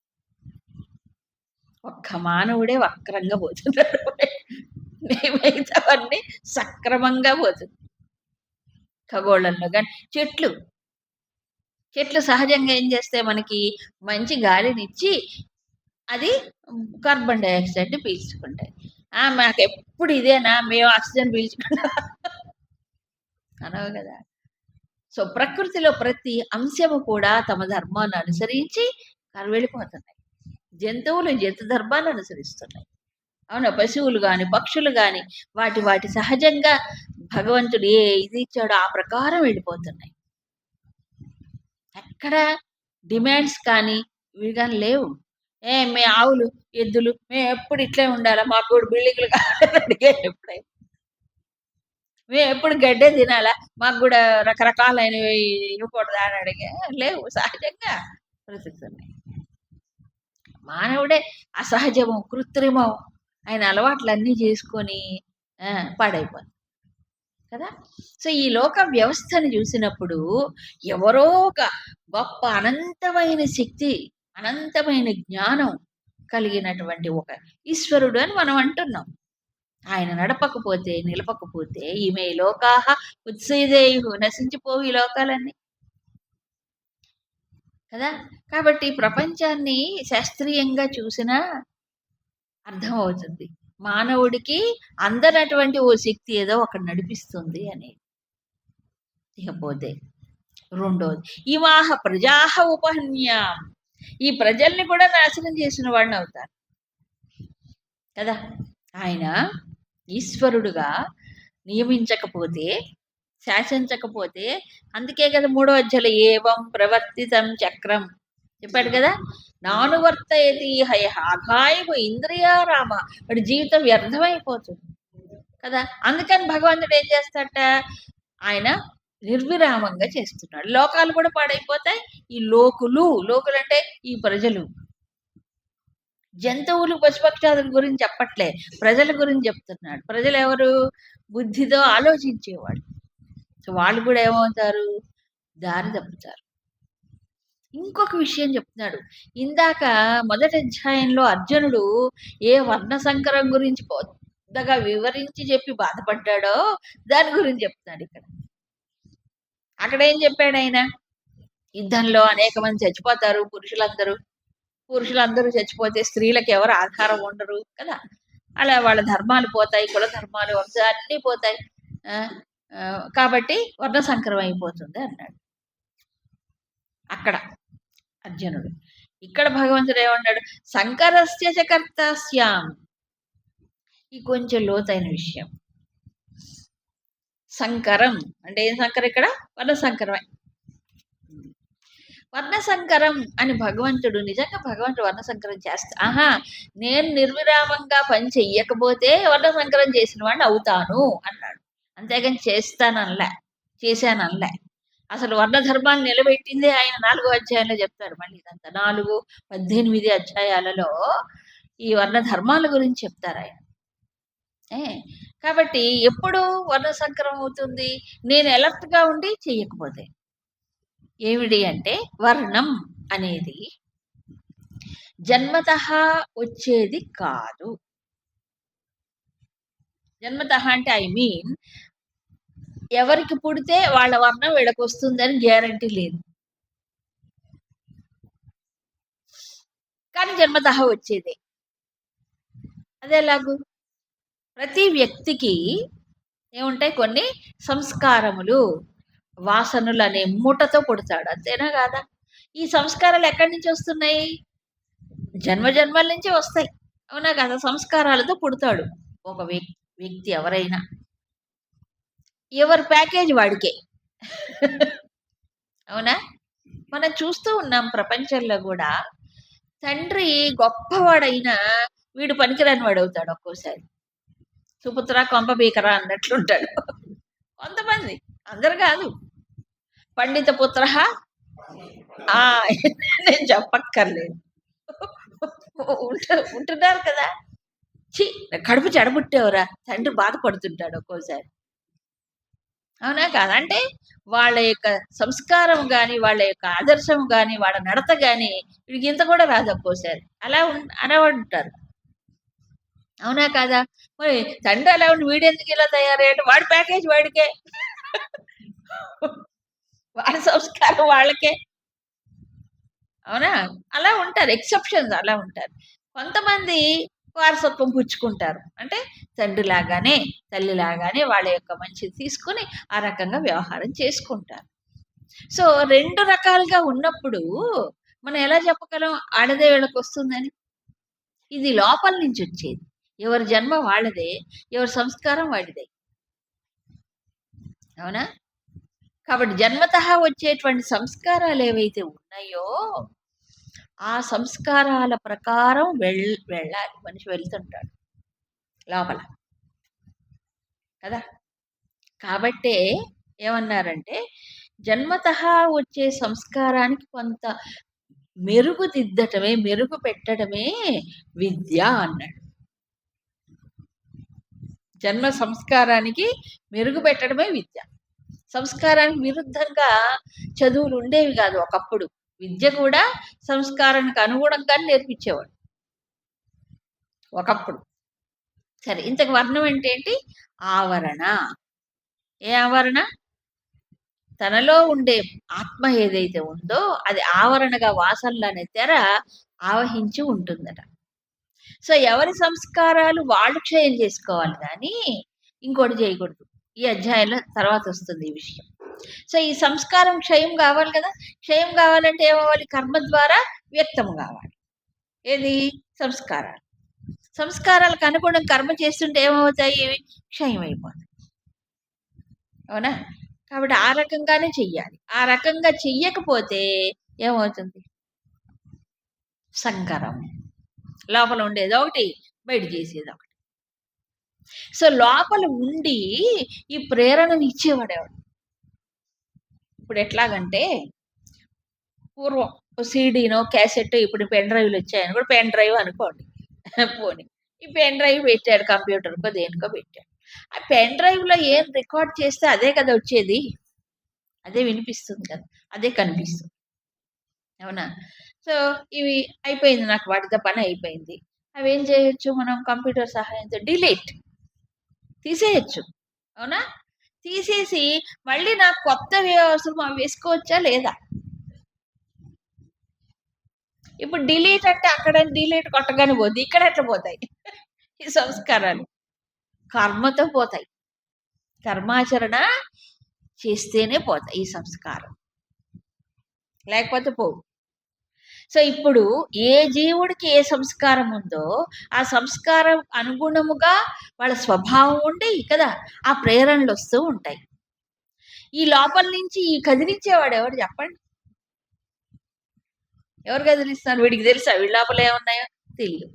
ఒక్క మానవుడే వక్రంగా పోతున్నాడు, మిగతావన్నీ సక్రమంగా పోతుంది. ఖగోళంలో కానీ చెట్లు సహజంగా ఏం చేస్తే మనకి మంచి గాలినిచ్చి అది కార్బన్ డైఆక్సైడ్ని పీల్చుకుంటాయి. మాకు ఎప్పుడు ఇదేనా, మేము ఆక్సిజన్ పీల్చుకుంటా అనవు కదా. సో ప్రకృతిలో ప్రతి అంశము కూడా తమ ధర్మాన్ని అనుసరించి వెళ్ళిపోతున్నాయి. జంతువులు జంతు ధర్మాన్ని అనుసరిస్తున్నాయి. అవునా? పశువులు కానీ పక్షులు కానీ వాటి సహజంగా భగవంతుడు ఏ ఇది ఇచ్చాడో ఆ ప్రకారం వెళ్ళిపోతున్నాయి. ఎక్కడ డిమాండ్స్ కానీ ఇవి కానీ లేవు. మే ఆవులు ఎద్దులు మేము ఎప్పుడు ఇట్లే ఉండాలా, మాకు కూడా బిల్డింగ్లు కావాలని అడిగారు ఎప్పుడైనా? మేము ఎప్పుడు గడ్డే తినాలా, మాకు కూడా రకరకాలైనవి ఇవ్వకూడదా అని అడిగా? లేవు, సహజంగా బ్రతుకుతున్నాయి. మానవుడే అసహజము, కృత్రిమం ఆయన అలవాట్లన్నీ చేసుకొని పాడైపోతుంది కదా. సో ఈ లోక వ్యవస్థను చూసినప్పుడు ఎవరో ఒక గొప్ప అనంతమైన శక్తి, అనంతమైన జ్ఞానం కలిగినటువంటి ఒక ఈశ్వరుడు అని మనం అంటున్నాం. ఆయన నడపకపోతే, నిలపకపోతే ఈమె లోకాహ ఉత్సేదేయు, నశించిపోవు ఈ లోకాలన్నీ కదా. కాబట్టి ప్రపంచాన్ని శాస్త్రీయంగా చూసినా అర్థమవుతుంది మానవుడికి అందనటువంటి ఓ శక్తి ఏదో ఒకటి నడిపిస్తుంది అని. ఇకపోతే రెండోది ఇవాహ ప్రజాహ ఉపహన్యాం, ఈ ప్రజల్ని కూడా నాశనం చేసిన వాడిని అవుతారు కదా. ఆయన ఈశ్వరుడుగా నియమించకపోతే, శాసించకపోతే, అందుకే కదా 3వ అధ్యాయంలో ఏవం ప్రవర్తితం చక్రం చెప్పాడు కదా. నానువర్తయతి హయ అఘాయము ఇంద్రియారామ, వాడి జీవితం వ్యర్థమైపోతుంది కదా. అందుకని భగవంతుడు ఏం చేస్తాడట? ఆయన నిర్విరామంగా చేస్తున్నాడు. లోకాలు కూడా పాడైపోతాయి. ఈ లోకులు అంటే ఈ ప్రజలు, జంతువులు పశుపక్షాదుల గురించి చెప్పట్లే, ప్రజల గురించి చెప్తున్నాడు. ప్రజలు ఎవరు? బుద్ధితో ఆలోచించేవాడు. సో వాళ్ళు కూడా ఏమవుతారు? దారి తప్పుతారు. ఇంకొక విషయం చెప్తున్నాడు. ఇందాక మొదటి అధ్యాయంలో అర్జునుడు ఏ వర్ణ సంకరం గురించి పెద్దగా వివరించి చెప్పి బాధపడ్డాడో దాని గురించి చెప్తున్నాడు ఇక్కడ. అక్కడ ఏం చెప్పాడు ఆయన? యుద్ధంలో అనేక మంది చచ్చిపోతారు. పురుషులందరూ చచ్చిపోతే స్త్రీలకు ఎవరు ఆధారం ఉండరు కదా. అలా వాళ్ళ ధర్మాలు పోతాయి, కుల ధర్మాలు, వంశాలు అన్నీ పోతాయి. ఆ, ఆ, కాబట్టి వర్ణ సంకరం అయిపోతుంది అన్నాడు అక్కడ అర్జునుడు. ఇక్కడ భగవంతుడు ఏమన్నాడు? సంకరస్య చ కర్తాస్యాం. ఈ కొంచెం లోతైన విషయం. సంకరం అంటే ఏం సంకరం? ఇక్కడ వర్ణ సంకరమే. వర్ణ సంకరం అని భగవంతుడు, నిజంగా భగవంతుడు వర్ణ సంకరం చేస్తా, నేను నిర్విరామంగా పని చెయ్యకపోతే వర్ణ సంకరం చేసిన వాడిని అవుతాను అన్నాడు. అంతేగాని చేశానల్లా. అసలు వర్ణ ధర్మాలు నిలబెట్టిందే ఆయన 4వ అధ్యాయంలో చెప్తాడు. మళ్ళీ ఇదంతా 4, 18 అధ్యాయాలలో ఈ వర్ణ ధర్మాల గురించి చెప్తారు ఆయన. కాబట్టి ఎప్పుడు వర్ణ సంకరం అవుతుంది? నేను అలర్ట్ గా ఉండి చెయ్యకపోతే. ఏమిటి అంటే వర్ణం అనేది జన్మతః వచ్చేది కాదు. జన్మతః అంటే ఐ మీన్ ఎవరికి పుడితే వాళ్ళ వర్ణం వీళ్ళకి వస్తుందని గ్యారంటీ లేదు, కానీ జన్మతః వచ్చేదే. అదేలాగు ప్రతి వ్యక్తికి ఏముంటాయి? కొన్ని సంస్కారములు, వాసనలు అనే మూటతో పుడతాడు, అంతేనా కాదా? ఈ సంస్కారాలు ఎక్కడి నుంచి వస్తున్నాయి? జన్మల నుంచి వస్తాయి, అవునా కదా? సంస్కారాలతో పుడతాడు ఒక వ్యక్తి ఎవరైనా. ఎవరి ప్యాకేజ్ వాడికే. అవునా? మనం చూస్తూ ఉన్నాం ప్రపంచంలో కూడా. తండ్రి గొప్పవాడైనా వీడు పనికిరాని వాడు అవుతాడు ఒక్కోసారి. సుపుత్ర కొంప బీకరా అన్నట్లుంటాడు కొంతమంది, అందరు కాదు. పండిత పుత్ర నేను చెప్పక్కర్లేదు, ఉంటున్నారు కదా. కడుపు చెడబుట్టేవరా తండ్రి బాధపడుతుంటాడు ఒక్కోసారి, అవునా కాదు? అంటే వాళ్ళ యొక్క సంస్కారం కానీ, వాళ్ళ యొక్క ఆదర్శం కానీ, వాళ్ళ నడత కానీ వీడికి ఇంత కూడా రాదు ఒక్కోసారి. అలా అనేవాడుంటారు, అవునా కాదా? మరి తండ్రి అలా ఉండి వీడెందుకు ఇలా తయారయ్యాడు? వాడి ప్యాకేజ్ వాడికే, వాడి సంస్కారం వాళ్ళకే, అవునా? అలా ఉంటారు, ఎక్సెప్షన్స్ అలా ఉంటారు. కొంతమంది వారసత్వం పుచ్చుకుంటారు, అంటే తండ్రి లాగానే తల్లి లాగానే వాళ్ళ యొక్క మంచిది తీసుకుని ఆ రకంగా వ్యవహారం చేసుకుంటారు. సో 2 రకాలుగా ఉన్నప్పుడు మనం ఎలా చెప్పగలం ఆడదే వీళ్ళకి వస్తుందని? ఇది లోపల నుంచి వచ్చేది. ఎవరి జన్మ వాళ్ళదే, ఎవరి సంస్కారం వాడిదే, అవునా? కాబట్టి జన్మతః వచ్చేటువంటి సంస్కారాలు ఏవైతే ఉన్నాయో ఆ సంస్కారాల ప్రకారం వెళ్ళాలి. మనిషి వెళ్తుంటాడు లోపల కదా. కాబట్టే ఏమన్నారంటే జన్మతః వచ్చే సంస్కారానికి కొంత మెరుగుదిద్దటమే, మెరుగు పెట్టడమే విద్య అన్నాడు. జన్మ సంస్కారానికి మెరుగు పెట్టడమే విద్య. సంస్కారానికి విరుద్ధంగా చదువులు ఉండేవి కాదు ఒకప్పుడు. విద్య కూడా సంస్కారానికి అనుగుణంగానే నేర్పించేవాడు ఒకప్పుడు. సరే, ఇంతకు వర్ణం అంటే ఏంటి? ఆవరణ. ఏ ఆవరణ? తనలో ఉండే ఆత్మ ఏదైతే ఉందో అది ఆవరణగా వాసనలనే తెర ఆవహించి ఉంటుందట. సో ఎవరి సంస్కారాలు వాళ్ళు క్షయం చేసుకోవాలి కానీ ఇంకోటి చేయకూడదు. ఈ అధ్యాయంలో తర్వాత వస్తుంది ఈ విషయం. సో ఈ సంస్కారం క్షయం కావాలి కదా. క్షయం కావాలంటే ఏమవ్వాలి? కర్మ ద్వారా వ్యక్తం కావాలి. ఏది? సంస్కారాలు. సంస్కారాలకు అనుగుణం కర్మ చేస్తుంటే ఏమవుతాయి? క్షయం అయిపోతాయి, అవునా? కాబట్టి ఆ రకంగానే చెయ్యాలి. ఆ రకంగా చెయ్యకపోతే ఏమవుతుంది? సంకరం. లోపల ఉండేది ఒకటి, బయట చేసేది ఒకటి. సో లోపల ఉండి ఈ ప్రేరణను ఇచ్చేవాడేవాడు. ఇప్పుడు ఎట్లాగంటే పూర్వం సీడీనో క్యాసెట్, ఇప్పుడు పెన్ డ్రైవ్లు వచ్చాయని కూడా పెన్ డ్రైవ్ అనుకోండి పోనీ. ఈ పెన్ డ్రైవ్ పెట్టాడు, కంప్యూటర్కో దేనికో పెట్టాడు. ఆ పెన్ డ్రైవ్ లో ఏం రికార్డ్ చేస్తే అదే కదా వచ్చేది, అదే వినిపిస్తుంది కదా, అదే కనిపిస్తుంది, అవునా? సో ఇవి అయిపోయింది, నాకు వాటితో పని అయిపోయింది. అవి ఏం చేయొచ్చు మనం? కంప్యూటర్ సహాయంతో డిలీట్ తీసేయచ్చు, అవునా? తీసేసి మళ్ళీ నాకు కొత్తవి అవసరం అవి వేసుకోవచ్చా లేదా? ఇప్పుడు డిలీట్ అంటే అక్కడ డిలీట్ కొట్టగానే పోద్ది, ఇక్కడ ఎట్లా పోతాయి ఈ సంస్కారాలు? కర్మతో పోతాయి. కర్మాచరణ చేస్తేనే పోతాయి ఈ సంస్కారం, లేకపోతే పోవు. సో ఇప్పుడు ఏ జీవుడికి ఏ సంస్కారం ఉందో ఆ సంస్కారం అనుగుణముగా వాళ్ళ స్వభావం ఉండి కదా ఆ ప్రేరణలు వస్తూ ఉంటాయి. ఈ లోపల నుంచి ఈ కదిలించేవాడు ఎవరు చెప్పండి? ఎవరు కదిలిస్తారు? వీడికి తెలుసా వీడి లోపల ఏమున్నాయో? తెలియదు.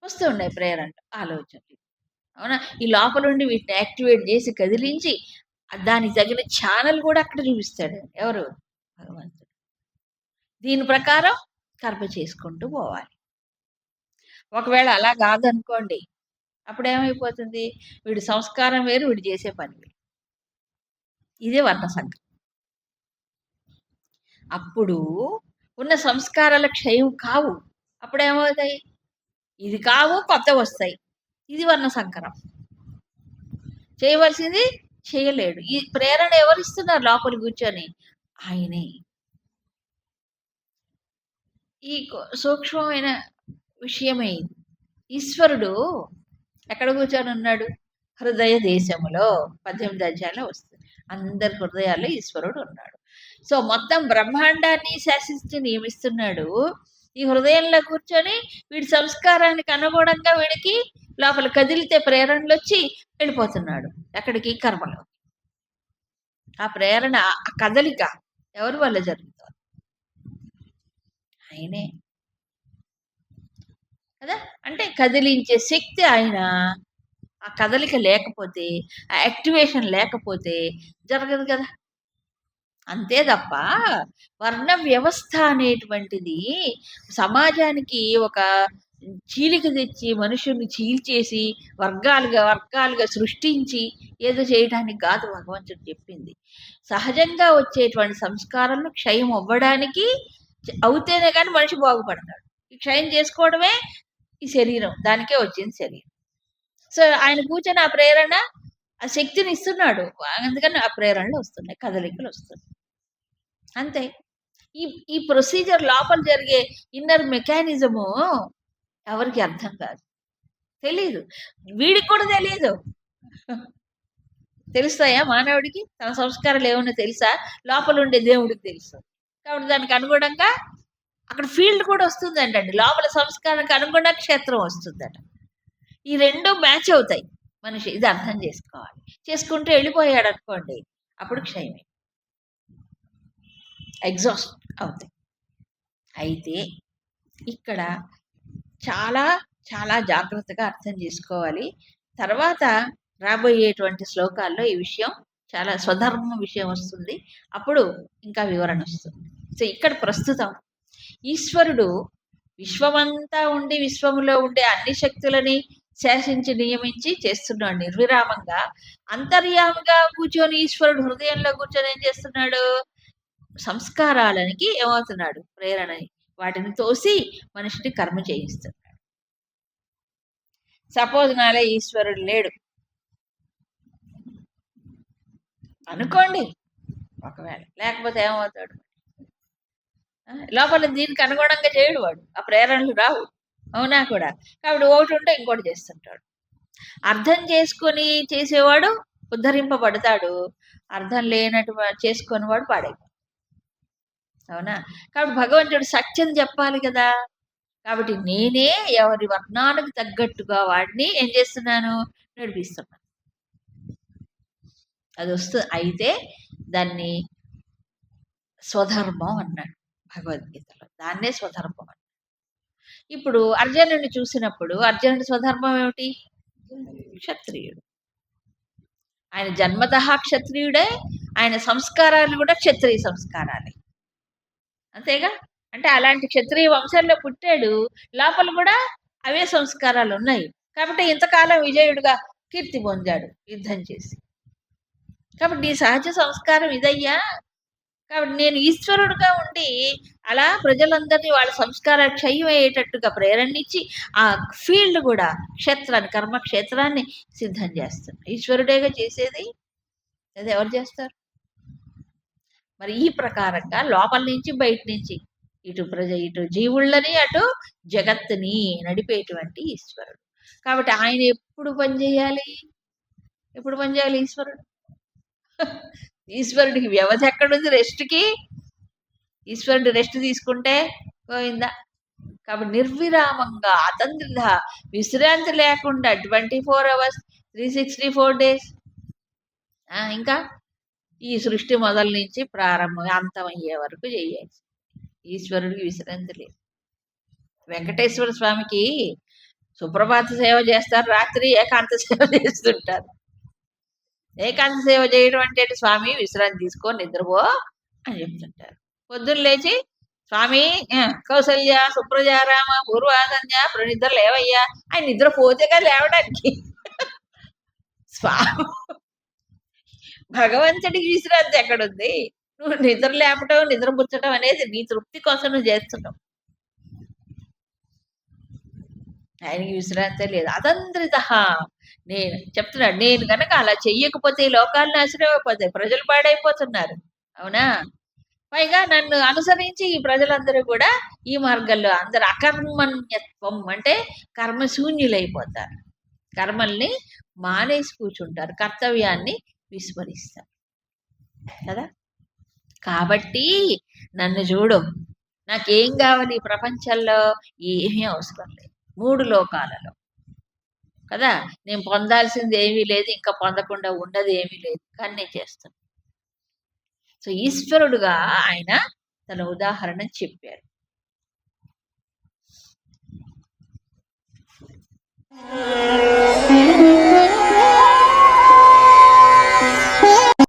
వస్తూ ఉన్నాయి ప్రేరణలు, ఆలోచనలు. అవునా? ఈ లోపల ఉండి వీటిని యాక్టివేట్ చేసి కదిలించి దానికి తగిన ఛానల్ కూడా అక్కడ చూపిస్తాడు. ఎవరు? భగవంతుడు. దీని ప్రకారం కర్మ చేసుకుంటూ పోవాలి. ఒకవేళ అలా కాదనుకోండి, అప్పుడు ఏమైపోతుంది? వీడి సంస్కారం వేరు, వీడు చేసే పని వేరు. ఇదే వర్ణ సంకరం. అప్పుడు ఉన్న సంస్కారాల క్షయం కావు. అప్పుడు ఏమవుతాయి? ఇది కావు, కొత్త వస్తాయి. ఇది వర్ణ సంకరం. చేయవలసింది చేయలేడు. ఈ ప్రేరణ ఎవరిస్తున్నారు లోపల కూర్చొని? ఆయనే. ఈ సూక్ష్మమైన విషయమే ఇది. ఈశ్వరుడు ఎక్కడ కూర్చొని ఉన్నాడు? హృదయ దేశములో. 18 అధ్యాయంలో వస్తుంది. అందరి హృదయాల్లో ఈశ్వరుడు ఉన్నాడు. సో మొత్తం బ్రహ్మాండాన్ని శాసించి నియమిస్తున్నాడు. ఈ హృదయంలో కూర్చొని వీడి సంస్కారానికి అనుగుణంగా వీడికి లోపల కదిలితే ప్రేరణలు వచ్చి వెళ్ళిపోతున్నాడు ఎక్కడికి? కర్మలో. ఆ ప్రేరణ, ఆ కదలిక ఎవరి వల్ల జరుగుతుంది? ఆయనే కదా. అంటే కదిలించే శక్తి ఆయన. ఆ కదలిక లేకపోతే, ఆ యాక్టివేషన్ లేకపోతే జరగదు కదా. అంతే తప్ప వర్ణ వ్యవస్థ అనేటువంటిది సమాజానికి ఒక చీలిక తెచ్చి మనుషుల్ని చీల్చేసి వర్గాలుగా సృష్టించి ఏదో చేయడానికి కాదు భగవంతుడు చెప్పింది. సహజంగా వచ్చేటువంటి సంస్కారాలను క్షయం అవ్వడానికి అవుతేనే కానీ మనిషి బాగుపడతాడు. ఈ క్షయం చేసుకోవడమే ఈ శరీరం, దానికే వచ్చింది శరీరం. సో ఆయన కూర్చొని ఆ ప్రేరణ, ఆ శక్తిని ఇస్తున్నాడు. అందుకని ఆ ప్రేరణలు వస్తున్నాయి, కదలికలు వస్తున్నాయి. అంతే. ఈ ప్రొసీజర్ లోపల జరిగే ఇన్నర్ మెకానిజము ఎవరికి అర్థం కాదు, తెలీదు. వీడికి కూడా తెలీదు. తెలుస్తాయా మానవుడికి? తన సంస్కారాలు ఏమన్నా తెలుసా? లోపల ఉండే దేవుడికి తెలుసు. కాబట్టి దానికి అనుగుణంగా అక్కడ ఫీల్డ్ కూడా వస్తుందంటండి. లోపల సంస్కారానికి అనుగుణంగా క్షేత్రం వస్తుందట. ఈ రెండు మ్యాచ్ అవుతాయి. మనిషి ఇది అర్థం చేసుకోవాలి. చేసుకుంటూ వెళ్ళిపోయాడు అనుకోండి, అప్పుడు క్షయమే, ఎగ్జాస్ట్ అవుతాయి. అయితే ఇక్కడ చాలా చాలా జాగ్రత్తగా అర్థం చేసుకోవాలి. తర్వాత రాబోయేటువంటి శ్లోకాల్లో ఈ విషయం చాలా స్వధర్మ విషయం వస్తుంది. అప్పుడు ఇంకా వివరణ వస్తుంది. సో ఇక్కడ ప్రస్తుతం ఈశ్వరుడు విశ్వమంతా ఉండి విశ్వములో ఉండే అన్ని శక్తులని శాసించి నియమించి చేస్తున్నాడు నిర్విరామంగా. అంతర్యామిగా కూర్చొని ఈశ్వరుడు హృదయంలో కూర్చొని ఏం చేస్తున్నాడు? సంస్కారాలనికి ఏమవుతున్నాడు? ప్రేరణని, వాటిని తోసి మనిషిని కర్మ చేయిస్తున్నాడు. సపోజ్ నాలే ఈశ్వరుడు లేడు అనుకోండి, ఒకవేళ లేకపోతే ఏమవుతాడు? లోపల దీనికి అనుగుణంగా చేయడు వాడు, ఆ ప్రేరణలు రావు. అవునా కూడా? కాబట్టి ఒకటి ఉంటే ఇంకోటి చేస్తుంటాడు. అర్థం చేసుకొని చేసేవాడు ఉద్ధరింపబడతాడు, అర్థం లేనట్టు చేసుకొని వాడు పాడైపోతాడు. అవునా? కాబట్టి భగవంతుడు సత్యం చెప్పాలి కదా. కాబట్టి నేనే ఎవరి వర్ణానికి తగ్గట్టుగా వాడిని ఏం చేస్తున్నాను? నడిపిస్తున్నాను. అది వస్తుంది. అయితే దాన్ని స్వధర్మం అన్నాడు భగవద్గీతలో. దాన్నే స్వధర్మం అన్నాడు. ఇప్పుడు అర్జునుడిని చూసినప్పుడు అర్జునుడి స్వధర్మం ఏమిటి? క్షత్రియుడు. ఆయన జన్మతః క్షత్రియుడే, ఆయన సంస్కారాలు కూడా క్షత్రియ సంస్కారాలే. అంతేగా? అంటే అలాంటి క్షత్రియ వంశంలో పుట్టాడు, లోపల కూడా అవే సంస్కారాలు ఉన్నాయి. కాబట్టి ఇంతకాలం విజయుడుగా కీర్తి పొందాడు యుద్ధం చేసి. కాబట్టి నీ సహజ సంస్కారం ఇదయ్యా. కాబట్టి నేను ఈశ్వరుడుగా ఉండి అలా ప్రజలందరినీ వాళ్ళ సంస్కారాలు క్షయం అయ్యేటట్టుగా ప్రేరణించి ఆ ఫీల్డ్ కూడా క్షేత్రాన్ని, కర్మక్షేత్రాన్ని సిద్ధం చేస్తాను. ఈశ్వరుడేగా చేసేది, అది ఎవరు చేస్తారు? మరి ఈ ప్రకారంగా లోపల నుంచి బయట నుంచి ఇటు జీవుళ్ళని అటు జగత్తుని నడిపేటువంటి ఈశ్వరుడు. కాబట్టి ఆయన ఎప్పుడు పనిచేయాలి? ఎప్పుడు పనిచేయాలి ఈశ్వరుడు? ఈశ్వరుడికి వ్యవధి ఎక్కడుంది రెస్ట్కి? ఈశ్వరుడు రెస్ట్ తీసుకుంటే పోయిందా? కాబట్టి నిర్విరామంగా అతంత్రిత విశ్రాంతి లేకుండా 24 hours 364 days. ఇంకా ఈ సృష్టి మొదల నుంచి ప్రారంభం అంతమయ్యే వరకు చేయాలి. ఈశ్వరుడికి విశ్రాంతి లేదు. వెంకటేశ్వర స్వామికి సుప్రభాత సేవ చేస్తారు, రాత్రి ఏకాంత సేవ చేస్తుంటారు. ఏకాంత సేవ చేయడం అంటే స్వామి విశ్రాంతి తీసుకో, నిద్రపో అని చెప్తుంటారు. పొద్దున్న లేచి స్వామి కౌసల్య సుప్రజారామ పూర్వాసంధ్య నిద్ర లేవయ్యా. ఆయన నిద్రపోతేగా లేవడానికి. స్వామి భగవంతుడికి విశ్రాంతి ఎక్కడుంది? నువ్వు నిద్ర లేపటం నిద్రపుచ్చటం అనేది నీ తృప్తి కోసం నువ్వు చేస్తున్నావు. ఆయనకి విశ్రాంతి లేదు. అతంత్రిత. నేను చెప్తున్నాడు, నేను కనుక అలా చెయ్యకపోతే ఈ లోకాలు నాశనం అయిపోతాయి, ప్రజలు పాడైపోతున్నారు. అవునా? పైగా నన్ను అనుసరించి ఈ ప్రజలందరూ కూడా ఈ మార్గంలో అందరు అకర్మణ్యత్వం అంటే కర్మశూన్యులైపోతారు. కర్మల్ని మానేసి కూర్చుంటారు, కర్తవ్యాన్ని విస్మరిస్తారు కదా. కాబట్టి నన్ను చూడు, నాకేం కావాలి ఈ ప్రపంచంలో? ఏమీ అవసరం లేదు. 3 లోకాలలో కదా. నేను పొందాల్సింది ఏమీ లేదు, ఇంకా పొందకుండా ఉన్నది ఏమీ లేదు, కానీ నేను చేస్తాను. సో ఈశ్వరుడుగా ఆయన తన ఉదాహరణ చెప్పారు.